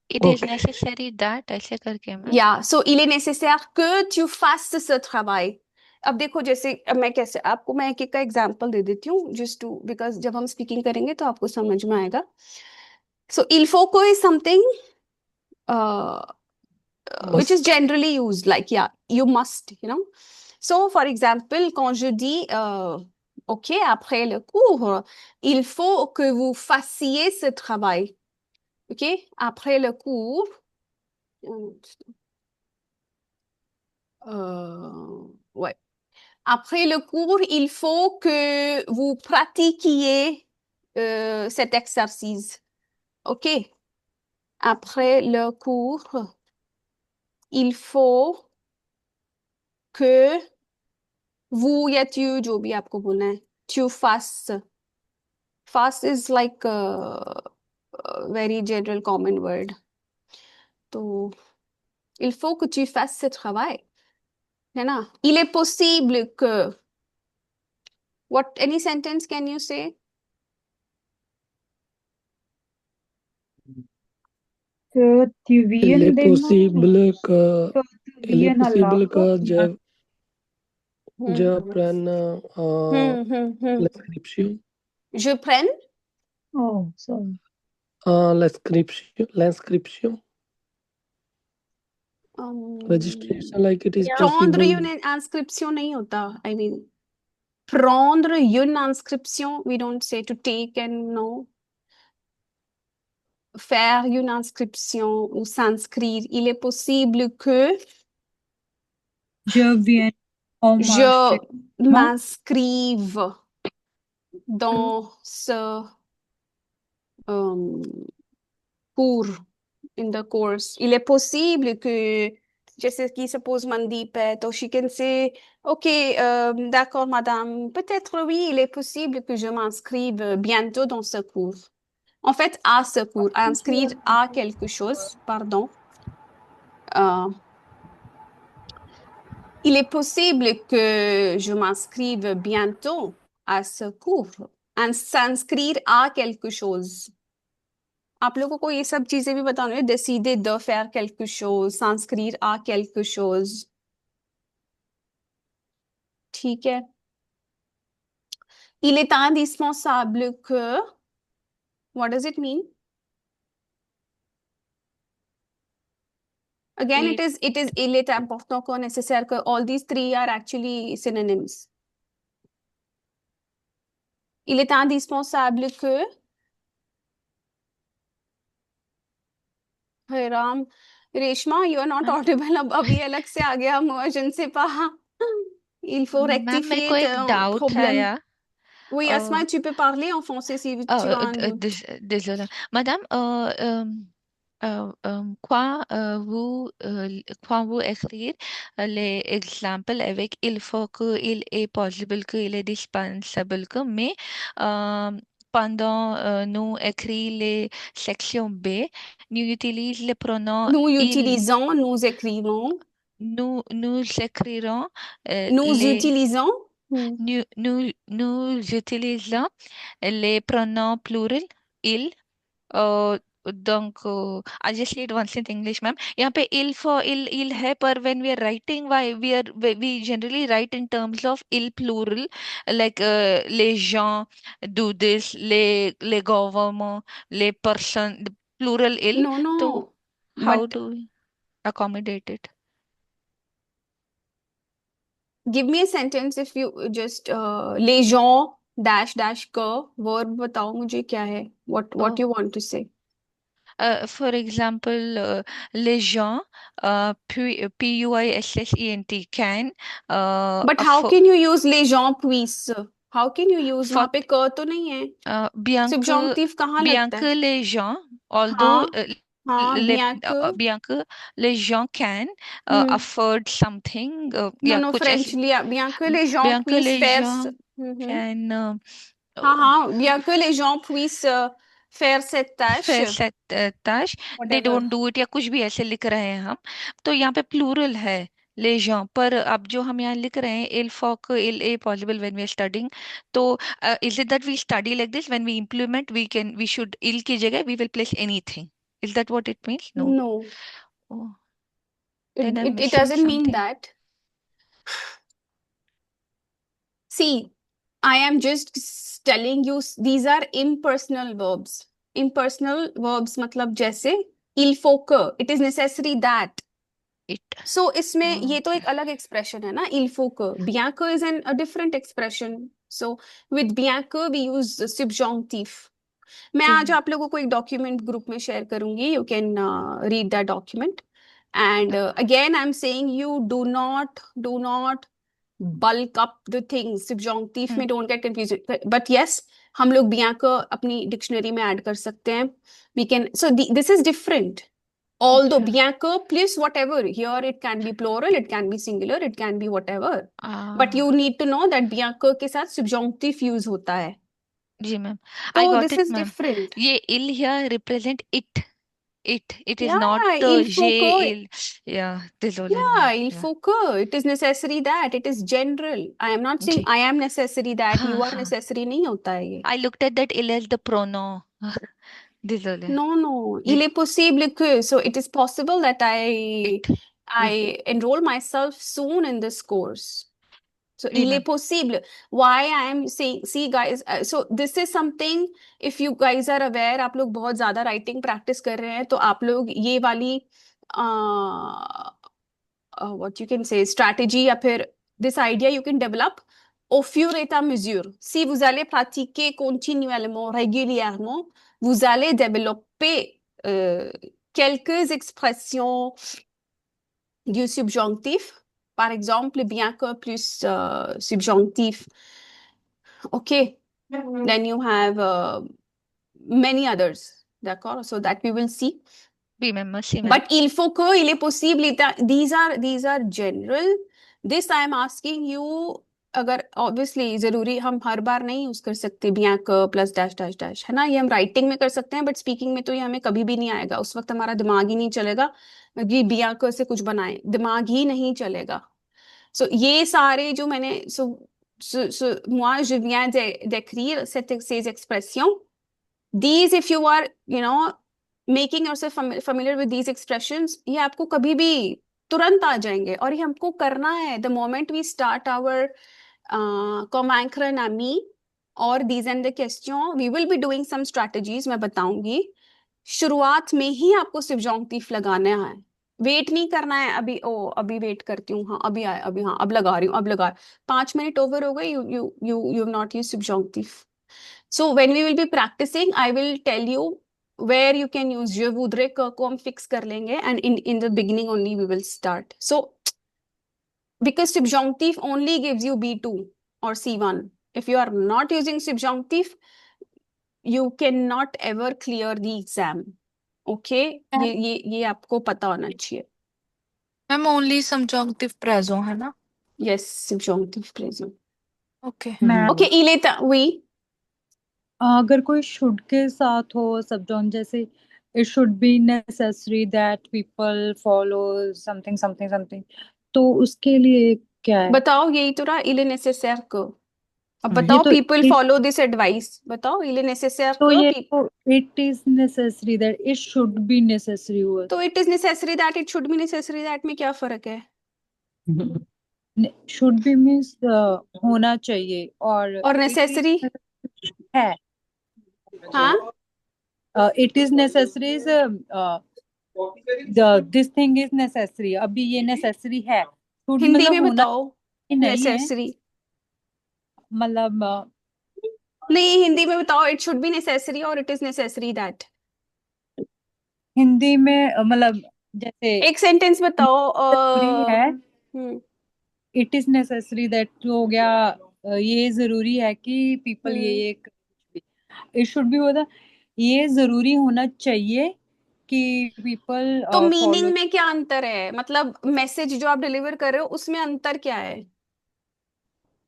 E: It is
C: Okay.
E: necessary that ऐसे करके ma'am
A: Yeah, so il est nécessaire que tu fasses ce travail. अब देखो जैसे अब मैं कैसे आपको मैं एक एक का एग्जांपल दे देती हूँ just to because जब हम स्पीकिंग करेंगे तो आपको समझ में आएगा. So il faut que is something uh, which is
C: Must.
A: generally used like yeah you must you know. So for example quand je dis ok après le cours il faut que vous fassiez ce travail. Ok après le cours ouais. Après le cours, il faut que vous pratiquiez cet exercice. OK? Après le cours, il faut que vous या tu जो भी आपको बोलना है, tu fasses. Fast is like a very general common word. तो il faut que tu fasses ce travail. है ना? Il est possible que. What any sentence can you say?
H: Que tu
C: Il
H: viennes
C: est
H: demain,
C: possible que
H: que tu
C: il est
H: viennes à la
C: possible que
H: classe.
C: je prenne l'inscription.
A: Je prenne
H: Oh, sorry.
C: L'inscription. Registration like it is
F: Yeah.
A: prendre
C: possible.
A: une inscription नहीं होता. I mean, prendre une inscription, we don't say to take and no. Faire une inscription ou s'inscrire. Il est possible que
H: Je viens au
A: je
H: marché. Non?
A: m'inscrive dans ce cours, in the course. Il est possible que, जैसे कि suppose Mandeep है, तो she can say, OK, d'accord, madame, peut-être oui, il est possible que je m'inscrive bientôt dans ce cours. En fait, à ce cours, inscrire à quelque chose, pardon. Il est possible que je m'inscrive bientôt à ce cours. S'inscrire à quelque chose. आप लोगों को ये सब चीजें भी बताना है décider de faire quelque chose s'inscrire à quelque chose ठीक है il est indispensable que what does it mean again
E: il
A: il est important que nécessaire que all these three are actually synonyms il est indispensable que हे Ram Reshma you are not audible अब अभी अलग से आ गया मुझे ne sais pas il faut
E: ma'am मेरे
A: rectifier
E: को एक
A: ton
E: डाउट है
A: problème
E: यार
A: oui Asma tu peux parler en français si tu as un doute
E: désolé madame quand vous écrire les exemples avec il faut que il est possible que il est dispensable que mais pendant nous écrire les sections B nous utilisons le pronom
A: nous
E: il
A: utilisons nous écrivons
E: nous écrirons
A: nous
E: les
A: utilisons
E: nous utilisons les pronoms pluriel il donc I just need once in English ma'am यहाँ पे il for il है पर when we are writing why we generally write in terms of il plural like les gens do this les government les person the plural il
A: no no
E: तो how
A: but
E: do we accommodate it
A: give me a sentence if you just les gens dash dash que verb बताओ मुझे क्या है what you want to say
E: for example, les gens, P-U-I-S-S-E-N-T, can
A: but how can you use les gens puissent how can you use
E: for
A: वहां पे क तो नहीं है
E: bien que
A: subjonctif कहाँ
E: bien
A: लगता है
E: que les gens, although
A: हाँ हाँ
E: bien que les gens can
A: hmm
E: afford something,
A: non
E: या
A: non
E: कुछ
A: French
E: ऐसे
A: लिया bien que les gens
E: bien que
A: puissent
E: les
A: faire
E: gens can
A: हाँ हाँ bien que les gens puissent faire cette tâche
E: faire cette tâche, they
A: whatever
E: don't do it या कुछ भी ऐसे लिख रहे हैं हम, तो यहाँ पे plural है les gens, पर अब जो हम यहाँ लिख रहे हैं il faut que il est possible when we are studying, तो is it that we study like this, when we implement we should il की जगह we will place anything, is that what it means? No.
A: No,
E: Oh, then I'm
A: it
E: missing
A: doesn't mean
E: something.
A: that. See, I am just telling you these are impersonal verbs. Impersonal verbs मतलब जैसे il faut que, it is necessary that.
E: It.
A: So इसमें ये तो
E: okay.
A: एक अलग expression है ना, il faut que. Bien que is a different expression. So with bien que we use subjunctive. मैं आज आप लोगों को एक डॉक्यूमेंट ग्रुप में शेयर करूंगी, you can read that document and again I am saying you do not bulk up the things subjunctive में, don't get confuse, but yes हम लोग बिया को अपनी डिक्शनरी में ऐड कर सकते हैं, we can, so this is different. Although bien que plus whatever, here it can be plural, it can be singular, it can be whatever, but you need to know that bien que के साथ subjunctive use होता है.
E: जी ma'am,
A: तो
E: I got
A: this
E: it
A: is
E: ma'am.
A: different.
E: ये il here represent it. It is
A: Yeah,
E: not
A: il
E: J
A: faut que.
E: il. Yeah, this all.
A: Yeah, il
E: Yeah.
A: faut que. It is necessary that. It is general. I am not saying
E: जी.
A: I am necessary that. You are
E: हाँ.
A: necessary नहीं होता है ये.
E: I looked at that il as the pronoun. This all.
A: No, no.
E: जी.
A: Il est possible que. So it is possible that
E: It.
A: I enroll myself soon in this course. So
E: जी
A: il est
E: ma'am.
A: possible. Why I am saying, see guys, so this is something, if you guys are aware, आप लोग बहुत ज्यादा writing practice कर रहे हैं, तो आप लोग ये वाली what you can say strategy या फिर this idea you can develop au fur et à mesure. Si vous allez pratiquer continuellement, régulièrement, vous allez développer quelques expressions du subjonctif. Par exemple, bien que plus subjonctif. Okay. Then you have many others. D'accord? So that we will see.
E: भी ma'am, merci ma'am.
A: But il faut que, il est possible, these are general. This I am asking you, अगर obviously जरूरी हम हर बार नहीं use कर सकते bien que plus dash dash dash, है ना, ये हम राइटिंग में कर सकते हैं, बट स्पीकिंग में तो ये हमें कभी भी नहीं आएगा, उस वक्त हमारा दिमाग ही नहीं चलेगा कि bien que से कुछ बनाए, दिमाग ही नहीं चलेगा. So ये सारे जो मैंने moi je viens d'écrire ces expressions. These if you are making yourself familiar with these expressions, ये आपको कभी भी तुरंत आ जाएंगे, और ये हमको करना है the moment we start our convaincre un ami और these and the questions, we will be doing some strategies, मैं बताऊंगी. शुरुआत में ही आपको subjunctive लगाना है, वेट नहीं करना है अभी, अभी वेट करती हूँ, हाँ अभी आए, अभी, हाँ अब लगा रही हूँ, अब लगा, 5 मिनट ओवर हो गए, you have not used subjunctive. So when we will be practicing, I will tell you where you can use je voudrais que को हम fix कर लेंगे, and in the beginning only we will start. So because subjunctive only gives you B2 or C1. If you are not using subjunctive, you cannot ever clear the exam. Okay? ये आपको पता होना चाहिए.
F: Ma'am only subjunctive present है ना?
A: Yes, subjunctive present.
F: Okay.
H: Ma'am
A: Okay, Ileta, oui.
H: अगर कोई should के साथ हो सबजॉन, जैसे it should be necessary that people follow something something something, तो उसके लिए क्या है?
A: बताओ, यही तो रहा il est nécessaire que. अब
H: ये
A: बताओ
H: तो
A: people follow this advice. बताओ il est nécessaire
H: तो
A: que
H: ये तो it is necessary that, it should be necessary हुआ.
A: तो it is necessary that, it should be necessary that में क्या फर्क है?
H: शुड बी मीन्स होना चाहिए, और
A: necessary
H: है.
A: हाँ,
H: it is necessary is this thing is necessary. अभी ये नेसेसरी है, शुड
A: हिंदी
H: मतलब
A: में
H: होना
A: बताओ
H: नहीं है,
A: necessary.
H: मतलब
A: नहीं, हिंदी में बताओ it should be necessary और it is necessary that.
H: Hindi में मतलब जैसे
A: एक सेंटेंस बताओ.
H: जरूरी है,
A: hmm
H: it is necessary that हो गया, ये जरूरी है कि पीपल ये इट शुड बी होता, ये जरूरी होना चाहिए कि पीपल
A: तो मीनिंग
H: फॉलो.
A: में क्या अंतर है, मतलब मैसेज जो आप डिलीवर कर रहे हो उसमें अंतर क्या है?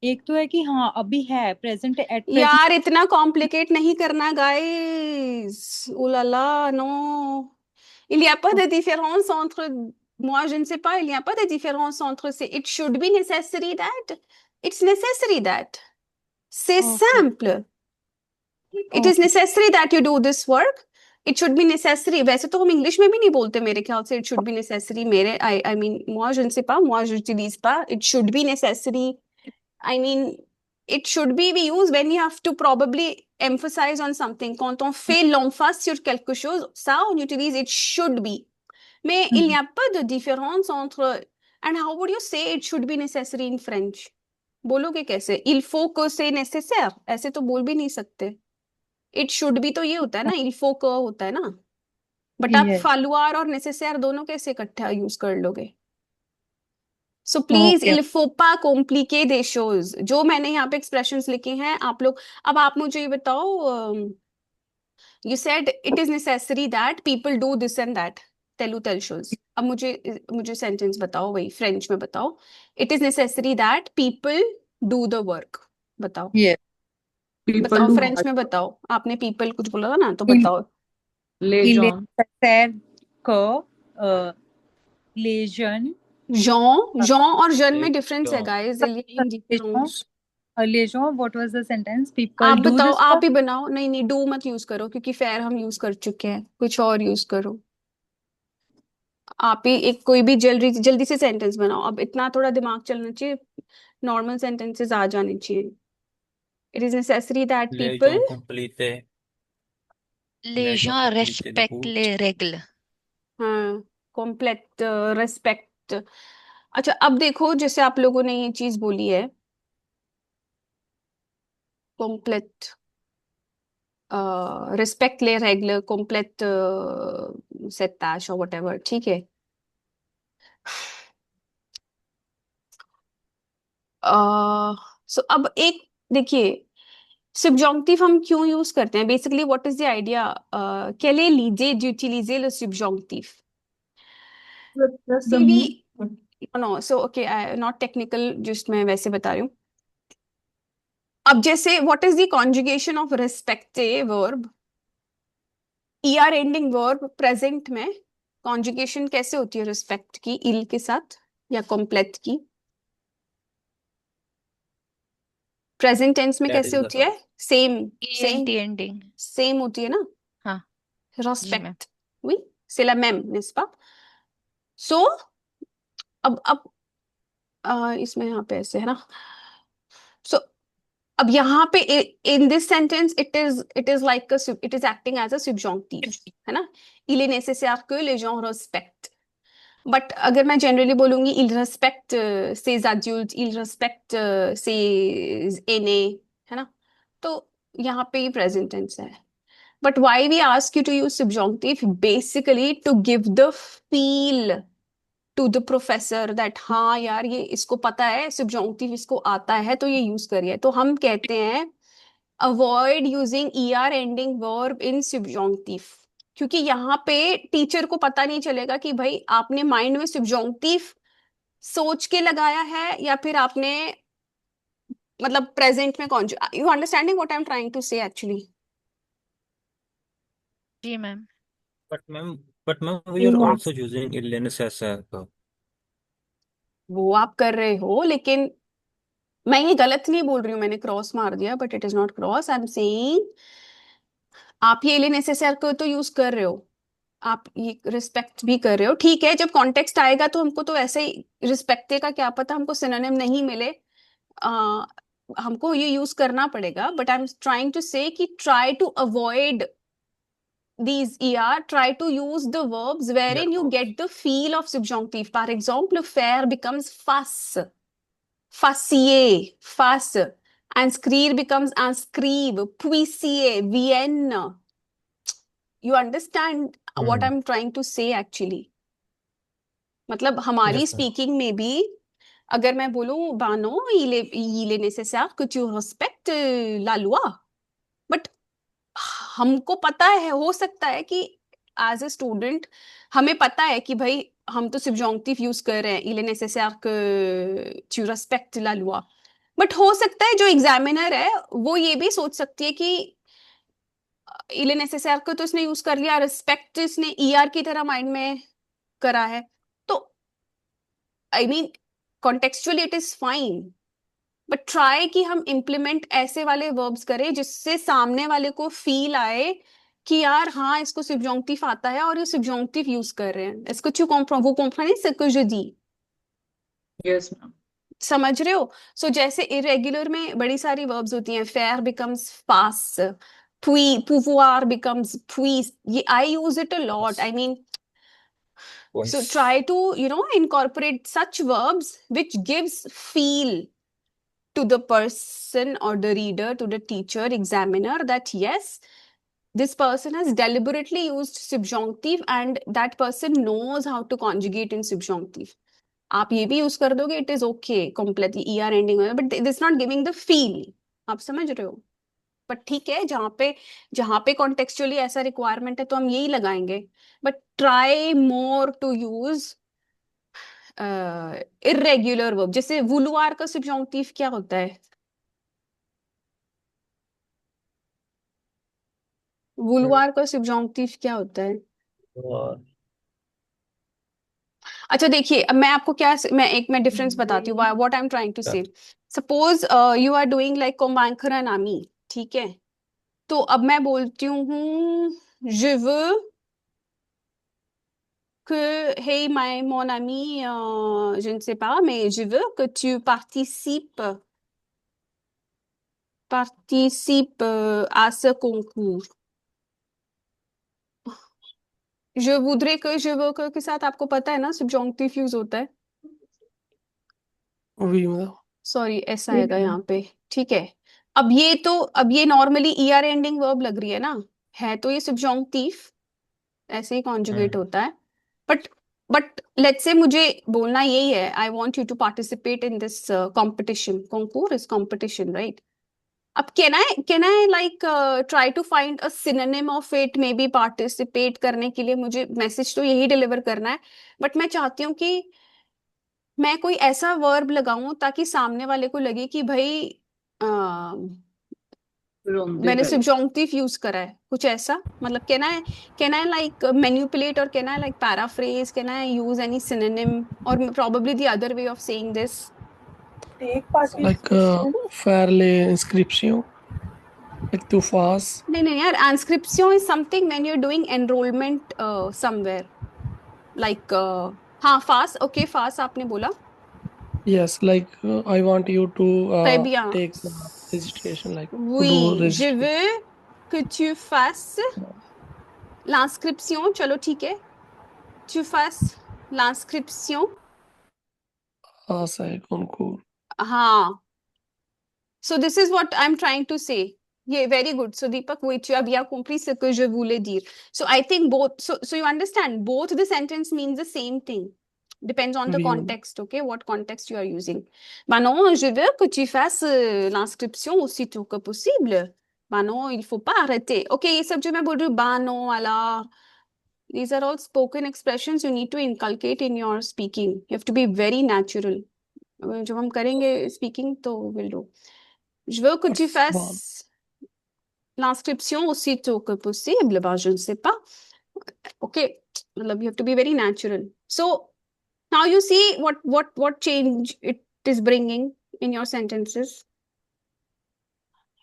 H: एक तो है कि हाँ अभी है, प्रेजेंट, एट प्रेजेंट.
A: यार इतना कॉम्प्लिकेट नहीं करना गाइस, ओलाला no. Il n'y a pas de différence entre Moi, je ne sais pas, il n'y a pas de différence entre ces. It should be necessary that. It's necessary that. C'est
H: Okay.
A: simple. It is
H: Okay.
A: necessary that you do this work. It should be necessary. वैसे तो हम English में भी नहीं बोलते मेरे ख्याल से. It should be necessary. मेरे I mean, moi je ne sais pas. Moi je n'utilise pas. It should be necessary. I mean, it should be we use when you have to probably emphasize on something. Quand on fait l'emphase sur quelque chose, ça on utilise it should be. Mais il n'y a pas de différence entre. And how would you say it should be necessary in French? बोलोगे कैसे? Il faut que c'est nécessaire. ऐसे तो बोल भी नहीं सकते. It should be तो ये होता है ना, il faut que होता है ना. बट आप
H: Yes.
A: falloir और nécessaire दोनों कैसे इकट्ठा यूज कर लोगे? So please
H: Okay.
A: il faut pas compliquer des choses. जो मैंने यहाँ पे एक्सप्रेशंस लिखे हैं आप लोग. अब आप मुझे ये बताओ. You said it is necessary that people do this and that. Telu tel shows. अब मुझे सेंटेंस बताओ, वही फ्रेंच में बताओ. It is necessary that people do the work. बताओ.
H: Yes.
L: People
A: बताओ
L: do
A: फ्रेंच
L: what?
A: में बताओ. आपने people कुछ बोला था ना, तो
H: Il,
A: बताओ.
L: Les
H: il est
L: gens.
H: nécessaire que les jeunes,
A: Jean और jeune में
K: एक
A: डिफरेंस है
K: John
A: guys. Il y a une
H: les gens,
A: différence.
H: les gens, what was the sentence?
A: आप
H: People do
A: बताओ,
H: this
A: आप
H: work?
A: ही बनाओ. नहीं नहीं, डू मत यूज करो क्योंकि फेयर हम यूज कर चुके हैं. कुछ और यूज करो. आप ही एक कोई भी जल्दी जल्दी से सेंटेंस बनाओ. अब इतना थोड़ा दिमाग चलना चाहिए. नॉर्मल सेंटेंसेस आ जाने चाहिए. It is necessary that
K: les
A: people.
K: gens completaient
E: Les
K: les gens
E: gens
K: completaient the
E: respectent
K: route.
E: les règles.
A: हाँ, कॉम्प्लेट रेस्पेक्ट. अच्छा, अब देखो जैसे आप लोगों ने ये चीज बोली है. कॉम्प्लेट रिस्पेक्ट ले रेगुलर कॉम्प्लेट सेटाश और व्हाटएवर. ठीक है. सो अब एक देखिए, subjonctif हम क्यों यूज करते हैं? Basically what is the idea? quelle est l'idée d'utiliser le subjonctif?
L: That's the
A: See,
L: mean.
A: no, so okay, not technical, just मैं वैसे बता रही हूँ. अब जैसे what is the conjugation of respecte verb? er ending verb present में conjugation कैसे होती है respect की il के साथ या complete की? प्रेजेंट टेंस में
K: That
A: कैसे
K: is the
A: होती है?
K: verb.
A: Same
E: ENT ending.
A: Same होती है ना.
E: हाँ जी ma'am.
A: Respect. oui, c'est la même, n'est-ce pas? So अब इसमें यहाँ पे ऐसे है ना. So अब यहाँ पे in this sentence it is like it is acting as a subjunctive, है ना. Il est nécessaire que les gens respectent. But अगर मैं जनरली बोलूंगी il respecte ses adultes, il respecte ses aînés, है ना. तो यहाँ पे प्रेजेंट टेंस है. But why we ask you to use subjunctive? Basically to give the feel to the professor that हाँ यार ये इसको पता है, subjunctive इसको आता है तो ये यूज करिए. तो हम कहते हैं avoid using er ending verb in subjunctive. क्योंकि यहाँ पे टीचर को पता नहीं चलेगा कि भाई आपने माइंड में subjunctive सोच के लगाया है या फिर आपने मतलब प्रेजेंट में you understanding what I am trying to say actually.
E: जी ma'am.
K: But ma'am, we are also using il est nécessaire que.
A: वो आप कर रहे हो, लेकिन मैं ये गलत नहीं बोल रही हूँ. मैंने क्रॉस मार दिया but it is not cross. I am saying आप ये लिए नेसेसर को तो यूज कर रहे हो, आप ये रिस्पेक्ट भी कर रहे हो. ठीक है, जब कॉन्टेक्स्ट आएगा तो हमको तो ऐसे ही रिस्पेक्ट का क्या पता हमको सिनोनिम नहीं मिले, हमको ये यूज करना पड़ेगा. But I am trying to say कि try to avoid these try to use the verbs wherein you get the feel of subjunctive. For example, faire becomes fasse, fassiez, fasse, inscrire becomes inscrive, puissiez, vienne. You understand what I'm trying to say actually? मतलब हमारी
K: Yes, ma'am.
A: Speaking में भी अगर मैं बोलूं Bano il est nécessaire que tu respectes la loi, but हमको पता है, हो सकता है कि एज ए स्टूडेंट हमें पता है कि भाई हम तो subjonctive यूज कर रहे हैं, il est nécessaire que tu respectes la loi. But हो सकता है जो एग्जामिनर है वो ये भी सोच सकती है कि il est nécessaire que तो इसने यूज कर लिया, रिस्पेक्ट इसने er की तरह माइंड में करा है. तो I mean contextually it is fine, but try कि हम इम्प्लीमेंट ऐसे वाले वर्ब्स करें जिससे सामने वाले को फील आए कि यार हाँ इसको subjonctif आता है और ये subjonctif यूज कर रहे हैं। Est-ce que tu comprends? Vous comprenez ce que je dis?
L: Yes, ma'am.
A: समझ रहे हो? सो जैसे इरेगुलर में बड़ी सारी वर्ब्स होती हैं, faire becomes pass, pouvoir becomes puis, ये I use it a lot, I mean, so
K: Voice.
A: try to incorporate such verbs which gives feel to the person or the reader, to the teacher, examiner, that yes, this person has deliberately used subjunctive and that person knows how to conjugate in subjunctive. आप ये भी use कर दोगे, it is okay, completely er ending, but it is not giving the feel. आप समझ रहे हो? But ठीक है, जहाँ पे कॉन्टेक्चुअली ऐसा रिक्वायरमेंट है तो हम यही लगाएंगे, but try more to use irregular verb. जैसे वुलुआर का subjunctive क्या होता है? वुलुआर का subjunctive क्या होता है?
K: और
A: अच्छा देखिए, अब मैं आपको मैं डिफरेंस बताती हूँ what I am trying to say. Suppose you are doing like कोमांकरा नामी, ठीक है? तो अब मैं बोलती हूँ je veux que, hey mon ami, je ne sais pas, mais je veux que tu participes à ce concours. Je voudrais que, je veux que के साथ आपको पता है ना subjunctive यूज होता है।
C: वही मतलब
A: सॉरी ऐसा आएगा यहाँ पे, ठीक है? अब ये नॉर्मली er एंडिंग वर्ब लग रही है ना, है तो ये subjunctive ऐसे ही कॉन्जुगेट होता है, बट लेट्स से मुझे बोलना यही है, I want you to participate in this competition, कंकूर इज कंपटीशन, राइट? अब can I like try to find a synonym of it, maybe participate करने के लिए मुझे मैसेज तो यही डिलीवर करना है, बट मैं चाहती हूँ कि मैं कोई ऐसा वर्ब लगाऊं ताकि सामने वाले को लगे कि भाई मैंने subjunctive यूज करा है, कुछ ऐसा। मतलब कैन आई लाइक मैनिपुलेट, और can I like paraphrase, can I use any synonym, और probably the other way of saying this?
J: Take
C: like
J: participation.
C: faire les inscriptions, like tu fasses.
A: नहीं यार, inscription is something when you're doing enrollment somewhere, like हाँ fast, okay fast आपने बोला।
C: Yes, like I want you to
A: Très bien.
C: take the registration, like to do
A: Oui, je
C: registration.
A: veux que tu fasses l'inscription, चलो ठीक है, tu fasses l'inscription,
C: Ah, ça est concours.
A: हाँ। So this is what I'm trying to say. Yeah, very good. So Deepak, wait, tu as bien compris ce que je voulais dire. So I think both, so you understand, both the sentence means the same thing. Depends on the
C: Oui, madame.
A: context, okay? What context you are using. Bah non, je veux que tu fasses l'inscription aussitôt que possible. Bah non, il faut pas arrêter. Okay, ये सब जो मैं बोल रही हूँ, bah non, alors, these are all spoken expressions you need to inculcate in your speaking. You have to be very natural. जब हम करेंगे speaking, तो we'll do. Je veux que tu
C: Bon.
A: fasses l'inscription aussitôt que possible. Ben, je ne sais pas. Okay, you have to be very natural. So now you see what change it is bringing in your sentences.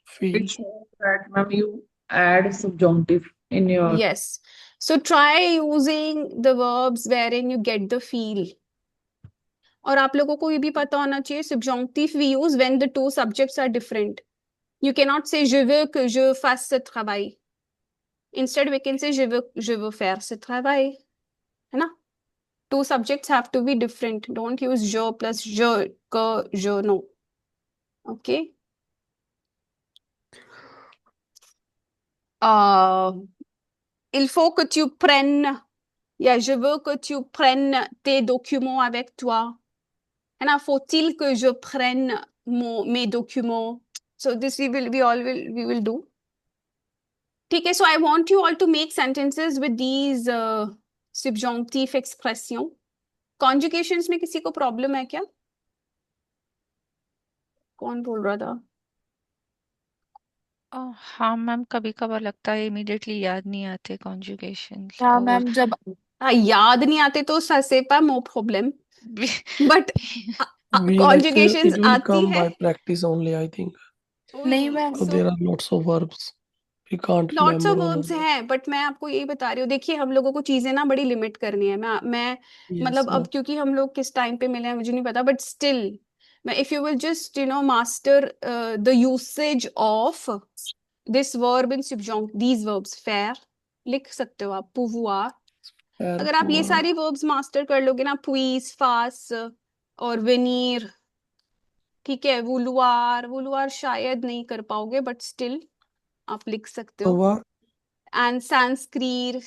C: Feel.
L: It shows that, ma'am, you add subjunctive in your.
A: Yes. So try using the verbs wherein you get the feel. और आप लोगों को ये भी पता होना चाहिए, subjunctive we use when the two subjects are different. You cannot say je veux que je fasse ce travail. Instead, we can say je veux faire ce travail. है ना? Two subjects have to be different. Don't use je plus je, que, je, no. Okay? Il faut que tu prennes, yeah, je veux que tu prennes tes documents avec toi. है ना? Faut-il que je prenne mes documents? So this we will do. ठीक है, so I want you all to make sentences with these subjunctive expressions. Conjugations में किसी को problem है क्या? कौन बोल रहा था?
E: हाँ मैम, कभी कभार लगता है इमीडिएटली याद नहीं आते कॉन्जुगेशंस।
F: हाँ मैम, जब
A: याद नहीं आते तो ça c'est pas mon problème. But
C: We like
A: कॉन्जुगेशंस
C: it will
A: आती
C: come
A: है.
C: by practice only, I think.
F: नहीं
A: वही.
F: Ma'am
C: Because
A: So
C: there are lots of verbs. We can't
A: lots of
C: remember all
A: verbs
C: of them.
A: हैं, but मैं आपको यही बता रही हूँ. देखिए हम लोगों को चीजें ना बड़ी लिमिट करनी है. मैं
C: Yes,
A: मतलब अब
C: ma'am.
A: क्योंकि हम लोग किस टाइम पे मिले हैं मुझे नहीं पता, बट स्टिल मैं if you will just master the usage of this verb in subjunctive, these verbs, faire लिख सकते हो आप, pouvoir.
C: Faire,
A: अगर आप ये
C: pouvoir.
A: सारी वर्ब्स मास्टर कर लोगे ना, puis, face और venir, ठीक है, vouloir शायद नहीं कर पाओगे, बट स्टिल आप लिख सकते हो.
C: Savoir.
A: एंड सांस्क्रीव,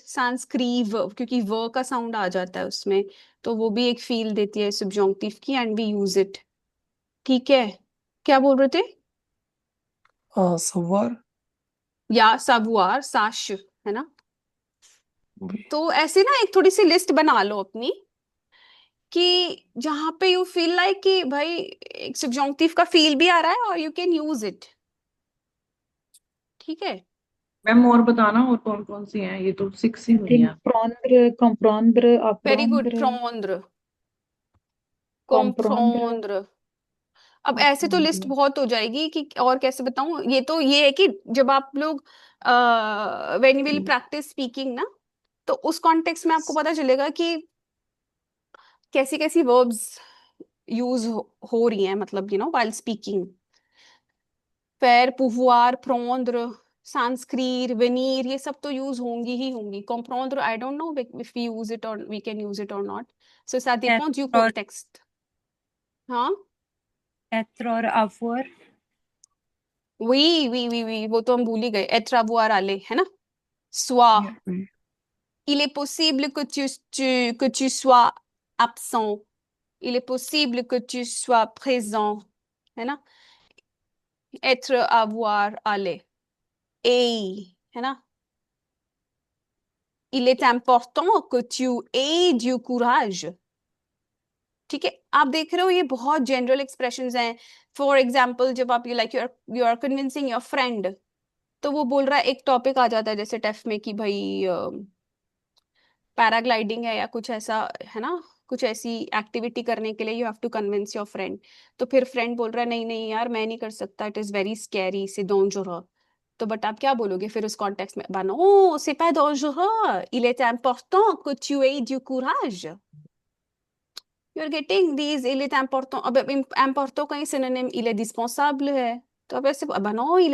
A: क्योंकि व का साउंड आ जाता है उसमें, तो वो भी एक फील देती है subjunctive की, एंड वी यूज इट. ठीक है, क्या बोल रहे थे?
C: Savoir.
A: या savoir, साश, है ना?
C: भी.
A: तो ऐसे ना एक थोड़ी सी लिस्ट बना लो अपनी, कि जहां पे यू फील लाइक कि भाई एक subjunctive का फील भी आ रहा है और यू कैन यूज इट. ठीक है.
L: मैम और बताना और कौन कौन सी हैं, ये तो 6 ही
G: I
L: हुई
G: think
L: हैं.
G: prendre, comprendre,
A: very good.
G: apprendre,
A: prendre,
G: comprendre,
A: comprendre. अब ऐसे तो लिस्ट
G: apprendre.
A: बहुत हो जाएगी कि और कैसे बताऊं. ये तो ये है कि जब आप लोग when you will practice speaking ना, तो उस कॉन्टेक्स्ट में आपको पता चलेगा कि कैसी कैसी वर्ब्स यूज हो रही हैं, मतलब while speaking. faire, pouvoir, prendre, s'inscrire, venir, ये सब तो यूज होंगी ही होंगी. comprendre, I don't know if we use it or we can use it or not. So ça dépend du
H: être और
A: contexte. हाँ,
H: être और avoir.
A: oui oui oui oui, वो तो हम भूल ही गए. être, avoir, aller, है ना? Soit.
H: Yeah.
C: Oui.
A: Il est possible que tu sois absent. Il est possible que tu sois présent. है ना? Être, avoir, aller. Et, है ना? Il est important que tu aies du courage. ठीक है, आप देख रहे हो ये बहुत जनरल एक्सप्रेशंस हैं. फॉर एग्जाम्पल, जब आप you are convincing your friend, तो वो बोल रहा है, एक टॉपिक आ जाता है जैसे टेफ में कि भाई पैराग्लाइडिंग है या कुछ ऐसा, है ना? कुछ ऐसी एक्टिविटी करने के लिए you have to convince your friend. तो फिर फ्रेंड बोल रहा है, नहीं नहीं यार मैं नहीं कर सकता, it is very scary, c'est dangereux. तो बट आप क्या बोलोगे फिर उस कॉन्टेक्स्ट में? bah non, c'est pas dangereux, il est important que tu aies du courage. You are getting these, il est important. अब important का ही synonym il est dispensable है. तो अब ऐसे bah non, il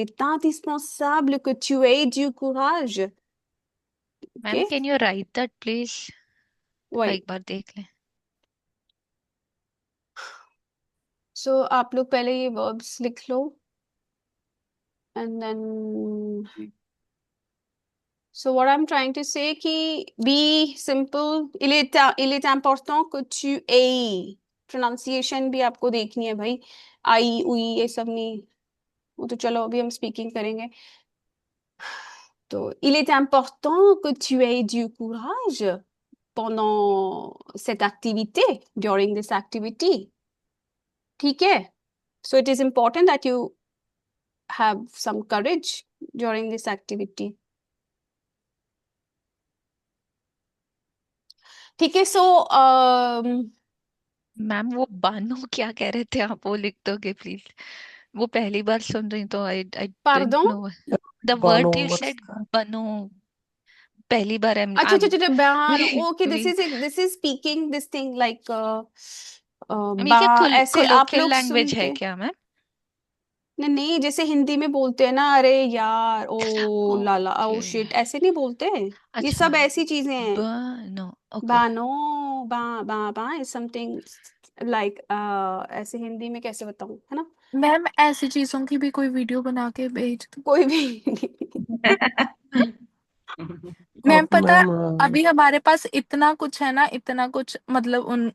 A: est indispensable que tu aies du courage.
E: Ma'am
A: Okay?
E: Can you right that please,
A: वही.
E: एक बार देख लें.
A: So आप लोग पहले ये verbs लिख लो, and then so what I'm trying to say कि be simple. il est important que tu aies. Pronunciation भी आपको देखनी है भाई. आई उई ये सब नहीं, वो तो चलो अभी हम स्पीकिंग करेंगे. तो il est important que tu aies du courage pendant cette activité, during this activity. ठीक है? So it is important that you have some courage during this activity. ठीक है. सो
E: मैम वो बानो क्या कह रहे थे आप, वो लिख दोगे प्लीज? वो पहली बार सुन रही तो I I didn't
A: pardon.
E: No the
C: Bano,
E: word you
C: what's
E: said.
C: that?
E: बनो, पहली बार आई
A: अच्छा अच्छा अच्छा, बयान.
E: We
A: okay,
E: we
A: this is speaking this thing like
E: ये
A: बा.
E: क्या
A: ऐसे आप
E: कोलोकियल
A: लोग
E: लैंग्वेज है
A: सुनते
E: क्या मैम?
A: नहीं नहीं, जैसे हिंदी में बोलते हैं ना, अरे यार, ओ लाला, ओ
E: ओके,
A: शिट, ऐसे नहीं बोलते. ये
E: अच्छा.
A: सब ऐसी चीजें हैं.
E: बनो, ओके.
A: बानो, बा बा बा इज समथिंग लाइक, ऐसे हिंदी में कैसे बताऊं, है ना?
F: मैम ऐसी चीजों की भी कोई वीडियो बना के भेज दो.
A: कोई भी नहीं.
F: मैम
C: आप
F: पता है,
C: मैम
F: अभी हमारे पास इतना कुछ है ना, इतना कुछ मतलब उन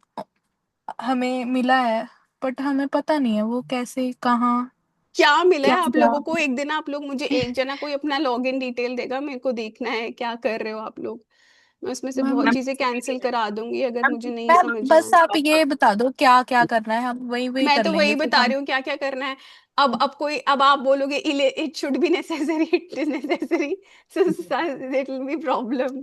F: हमें मिला है, बट हमें पता नहीं है वो कैसे, कहाँ,
A: क्या मिला
F: क्या
A: है आप
F: क्या.
A: लोगों को? एक दिन आप लोग मुझे, एक जना कोई अपना लॉगिन डिटेल देगा, मेरे को देखना है क्या कर रहे हो आप लोग. मैं उसमें से
F: मैम
A: बहुत चीजें कैंसिल करा दूंगी अगर मुझे नहीं
F: मैम
A: समझ में
F: बस
A: आए।
F: आप ये बता दो क्या क्या करना है, हम वही वही
A: मैं
F: कर
A: तो
F: लेंगे
A: वही
F: फिर
A: बता
F: हम।
A: रही हूँ क्या क्या करना है। अब आप बोलोगे it should be necessary, it is necessary, so it will be problem,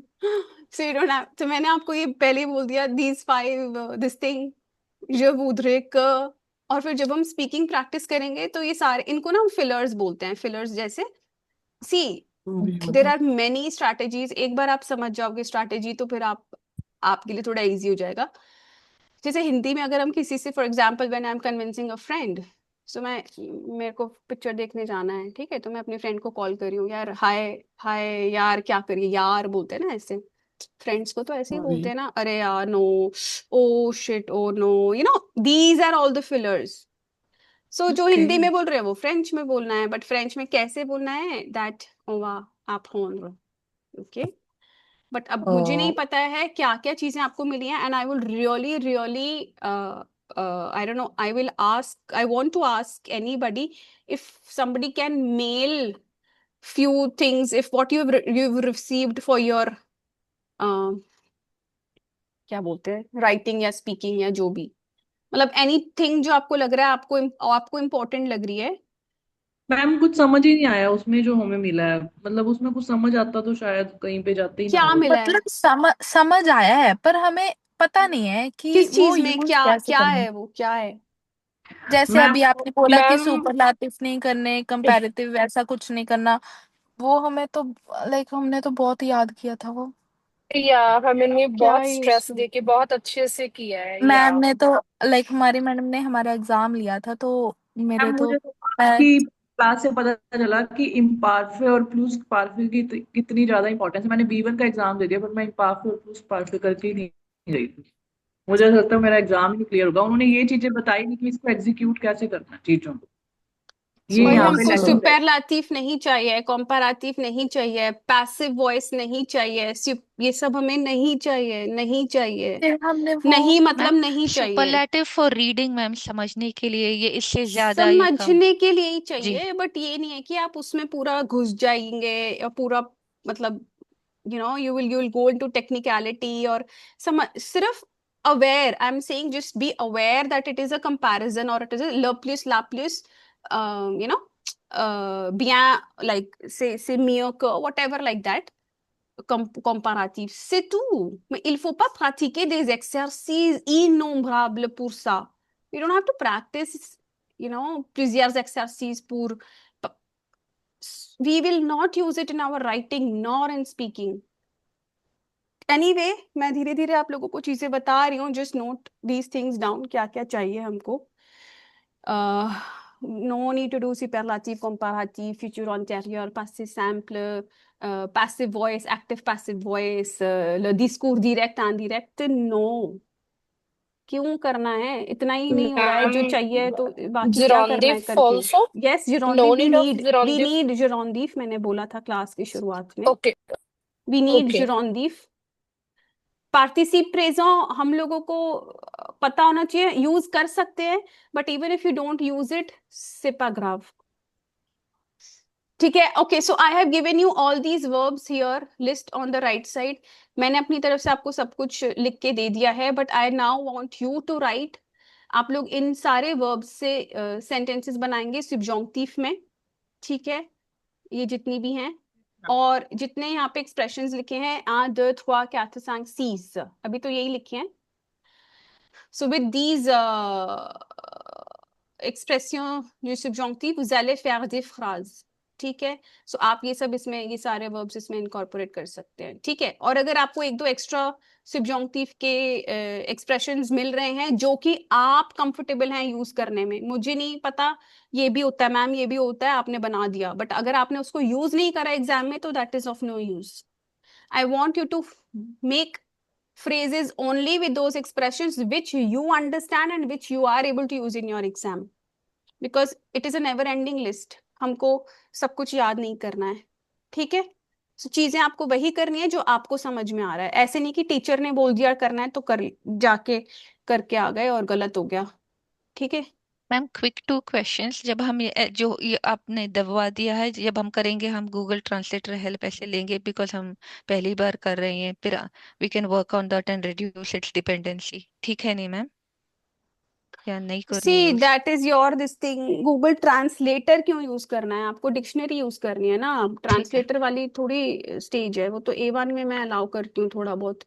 A: so you don't have. तो मैंने आपको ये पहले ही बोल दिया, these 5 this thing, je voudrais que। और फिर जब हम स्पीकिंग प्रैक्टिस करेंगे तो ये सारे, इनको ना हम फिलर्स बोलते हैं, फिलर्स जैसे सी देर आर मेनी स्ट्रैटेजीज। एक बार आप समझ जाओगे स्ट्रैटेजी तो फिर आपके लिए थोड़ा इजी हो जाएगा। जैसे हिंदी में अगर हम किसी से, for example when I am convincing a friend, so मेरे को पिक्चर देखने जाना है, ठीक है, तो मैं अपनी फ्रेंड को कॉल कर रही हूँ, यार हाय हाय यार क्या करिए, यार बोलते हैं ना ऐसे, फ्रेंड्स को तो ऐसे ही बोलते हैं ना, अरे यार no, oh shit, oh no, you know, these are all the fillers. So जो हिंदी में बोल रहे हैं वो फ्रेंच में बोलना है, बट फ्रेंच में कैसे बोलना है, दैट ओवा आप होन, ओके। बट अब मुझे नहीं पता है क्या क्या चीजें आपको मिली हैं, and I will really really I don't know, I will ask, I want to ask anybody if somebody can mail few things, if what you've received for your क्या बोलते हैं, राइटिंग या स्पीकिंग या जो भी, मतलब एनीथिंग जो आपको लग रहा है आपको इम्पोर्टेंट लग रही है।
L: मैम कुछ समझ ही नहीं आया उसमें जो हमें मिला है, मतलब उसमें कुछ समझ आता तो शायद कहीं पे जाते ही ना
A: क्या
L: हो।
A: मिला है,
F: मतलब समझ आया है पर हमें पता नहीं है कि
A: किस
F: वो
A: चीज में,
F: यूज
A: क्या
F: कैसे
A: क्या
F: करना है।
A: है वो, क्या है।
F: जैसे
L: मैम
F: अभी आपने बोला कि
D: मैम
F: सुपरलाटिव नहीं करने, कंपैरेटिव वैसा कुछ नहीं करना, वो हमें तो लाइक हमने तो बहुत याद किया था वो।
D: या हमने
A: क्या
D: बहुत
A: यूज,
D: स्ट्रेस देके बहुत अच्छे से किया है या।
F: मैम ने तो लाइक हमारी मैडम ने हमारा एग्जाम लिया था तो
L: मैम
F: मेरे तो
L: मुझे तो
F: मैं
L: आपकी क्लास से पता चला कि इम्पार्फे और प्लूस पार्फे की कितनी ज्यादा इंपॉर्टेंस है। मैंने B1 का एग्जाम दे दिया पर मैं इम्पार्फे और प्लूस पार्फे करके ही नहीं गई थी। मुझे ऐसा लगता है मेरा एग्जाम ही क्लियर होगा। उन्होंने ये चीजें बताई नहीं कि इसको एग्जीक्यूट कैसे करना है चीजों को, ये
A: भाई
L: यहाँ पे
A: हमको
L: लेसन रहे।
A: सुपरलाटिव नहीं चाहिए, कंपैरेटिव नहीं चाहिए, पैसिव वॉइस नहीं चाहिए, ये सब हमें नहीं चाहिए, नहीं चाहिए,
F: फिर हमने वो
A: नहीं मतलब
E: मैम
A: नहीं चाहिए।
E: सुपरलेटिव फॉर रीडिंग मैम, समझने के लिए, ये इससे ज्यादा ये कम।
A: समझने के लिए ही
E: जी।
A: चाहिए, बट ये नहीं है कि आप उसमें पूरा घुस जाएंगे या पूरा, मतलब you will go into technicality, और सिर्फ aware, I'm saying just be aware that it is a comparison or it is a Laplace you know bien, like say mere que whatever like that, comparatif, c'est tout. Mais il faut pas pratiquer des exercices innombrables pour ça. You don't have to practice, plusieurs exercices pour. We will not use it in our writing nor in speaking. Anyway, मैं धीरे धीरे आप लोगों को चीजें बता रही हूँ, just note these things down, क्या क्या चाहिए हमको। No need to do superlative, comparative, future antérieur, passé simple, passive voice, active passive voice, le discours direct, indirect, no। क्यों करना है, इतना ही नहीं हो रहा है जो
D: मैम
A: चाहिए तो बाकी क्या करना है
D: जिरोंदिफ
A: करके।
D: ऑल्सो,
A: यस,
D: नो
A: जिरोंदीफ वी
D: नीड ऑफ
A: नीड,
D: जिरोंदिफ।
A: जिरोंदीफ, मैंने बोला था क्लास की शुरुआत में,
D: ओके
A: वी नीड
D: ओके
A: जिरोंदीफ। पार्टिसिप प्रेजेंट हम लोगों को पता होना चाहिए, यूज कर सकते हैं, but even if you don't use it, c'est pas grave। ठीक है, okay, so I have given you all these verbs here, list on the right side. मैंने अपनी तरफ से आपको सब कुछ लिख के दे दिया है, but I now want you to write. आप लोग इन सारे वर्ब्स से सेंटेंसेस बनाएंगे सब्जॉन्क्टिव में, ठीक है, ये जितनी भी हैं, और जितने यहाँ पे एक्सप्रेशंस लिखे हैं, आ the trois quatre cinq six, अभी तो यही लिखे हैं। So with these expressions du subjonctif, vous allez faire des phrases, ठीक है। सो आप ये सब इसमें, ये सारे वर्ब्स इसमें इनकॉर्पोरेट कर सकते हैं, ठीक है। और अगर आपको एक दो एक्स्ट्रा सब्जॉन्क्टिव के एक्सप्रेशंस मिल रहे हैं जो कि आप कंफर्टेबल हैं यूज करने में, मुझे नहीं पता, ये भी होता है मैम, ये भी होता है, आपने बना दिया, बट अगर आपने उसको यूज नहीं करा एग्जाम में तो that is of no use. I want you to make phrases only with those expressions which you understand and which you are able to use in your exam, because it is a never ending list, हमको सब कुछ याद नहीं करना है, ठीक है। so, चीजें आपको वही करनी है जो आपको समझ में आ रहा है, ऐसे नहीं कि टीचर ने बोल दिया करना है तो कर जाके करके आ गए और गलत हो गया, ठीक है।
E: मैम क्विक टू क्वेश्चंस, जब हम जो ये आपने दबवा दिया है, जब हम करेंगे हम गूगल ट्रांसलेटर हेल्प ऐसे लेंगे, बिकॉज हम पहली बार कर रहे हैं, फिर we can work on that and reduce its dependency, ठीक है नहीं मैम? या नहीं करनी
A: सी
E: use?
A: That is your this thing, Google translator क्यों यूज करना है आपको? डिक्शनरी यूज करनी है ना।
E: ठीक है,
A: ट्रांसलेटर वाली थोड़ी स्टेज है वो, तो A1 में मैं अलाउ करती हूँ थोड़ा बहुत।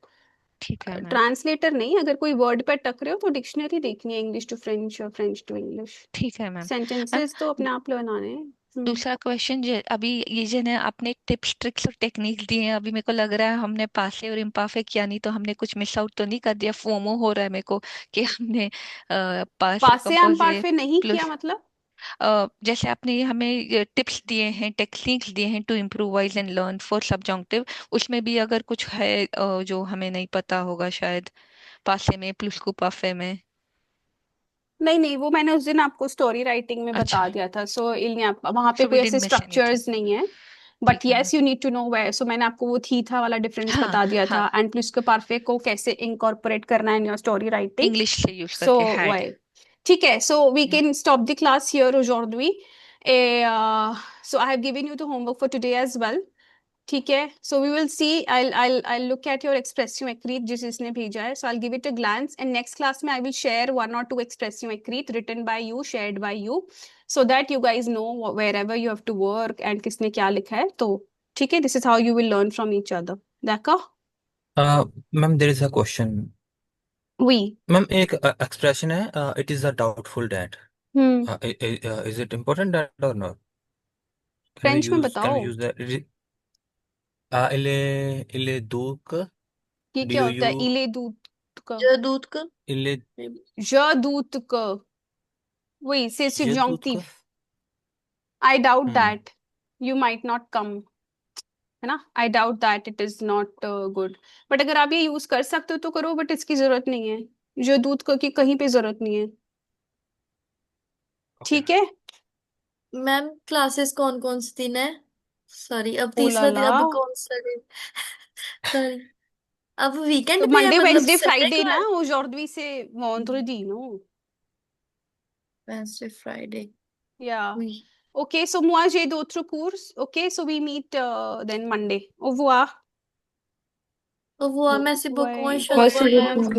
E: ठीक है मैम,
A: ट्रांसलेटर नहीं, अगर कोई वर्ड पे टक रहे हो तो डिक्शनरी देखनी है, इंग्लिश टू फ्रेंच और फ्रेंच टू इंग्लिश।
E: ठीक है मैम। मैम
A: सेंटेंसेस तो अपने आप बनाने हैं।
E: दूसरा क्वेश्चन, जो अभी ये जो है आपने टिप्स ट्रिक्स और टेक्निक दिए हैं, अभी मेरे को लग रहा है हमने पासे और इम्पाफे किया नहीं तो हमने कुछ मिस आउट तो नहीं कर दिया? फोमो हो रहा है मेरे को कि हमने पासे
A: पासे एम
E: कंपोजे
A: पारफे नहीं किया
E: प्लस
A: मतलब?
E: जैसे आपने ये हमें टिप्स दिए हैं, टेक्निक्स दिए हैं to improvise and learn for subjunctive, उसमें भी अगर कुछ है जो हमें नहीं पता होगा शायद, पासे में प्लुस्कू पाफे में?
A: नहीं नहीं, वो मैंने उस दिन आपको स्टोरी राइटिंग में
E: अच्छा,
A: बता दिया था, सो वहां पे
E: सो वी
A: कोई ऐसे
E: डिडंट मिस एनीथिंग।
A: स्ट्रक्चर्स नहीं है। बट
E: ठीक है ma'am.
A: Yes, you need to know where, so मैंने आपको वो थीथा वाला डिफरेंस
E: हाँ
A: बता दिया
E: हाँ,
A: था, एंड प्लस के पारफे को कैसे इंकॉर्पोरेट करना है in your story writing.
E: English से यूज
A: सो
E: करके हैड।
A: वाई, ठीक है, so we can stop the class here aujourd'hui. So I have given you the homework for today as well. ठीक है, so we will see, I'll look at your expression écrite जिस इसने भेजा है, so I'll give it a glance, and next class में I will share 1 or 2 expression écrite written by you, shared by you, so that you guys know wherever you have to work and किसने क्या लिखा है। तो ठीक है, this is how you will learn from each other. d'accord?
K: Ma'am there is a question.
A: oui.
K: Ma'am एक expression है, it is a doubtful that,
A: hmm,
K: is it important that और नॉट?
A: फ्रेंच में
K: कैन
A: बताओ
K: we use that? इले इले दूक,
A: ये
K: do
A: क्या
K: यू
A: होता है,
K: यू
A: इले दूत का,
F: जदूत का
K: इले
A: je doute que, oui c'est
K: ये दूध का?
A: subjonctif. I doubt
K: hmm,
A: that you might not come, है ना? I doubt that it is not good, but अगर आप ये यूज कर सकते हो तो करो, बट इसकी जरूरत नहीं है, जो दूध को की कहीं पे जरूरत नहीं है।
K: ओके।
A: ठीक है।
F: मैम क्लासेस कौन कौन सी दिन है? सॉरी, अब
A: ओ ला
F: तीसरा दिन,
A: ला,
F: अब कौन सा दिन? सॉरी, अब
A: तो
F: वीकेंड पे है,
A: मंडे
F: मतलब
A: वेंसडे
F: संडे
A: फ्राइडे ना,
F: क्लास?
A: aujourd'hui से vendredi नो।
F: Wednesday Friday.
A: या
F: Oui.
A: Okay, so moi j'ai d'autres cours, okay, so we meet then Monday. Au revoir.
F: Au revoir, merci beaucoup,
A: Ouais.
F: enchanté.
D: Merci beaucoup.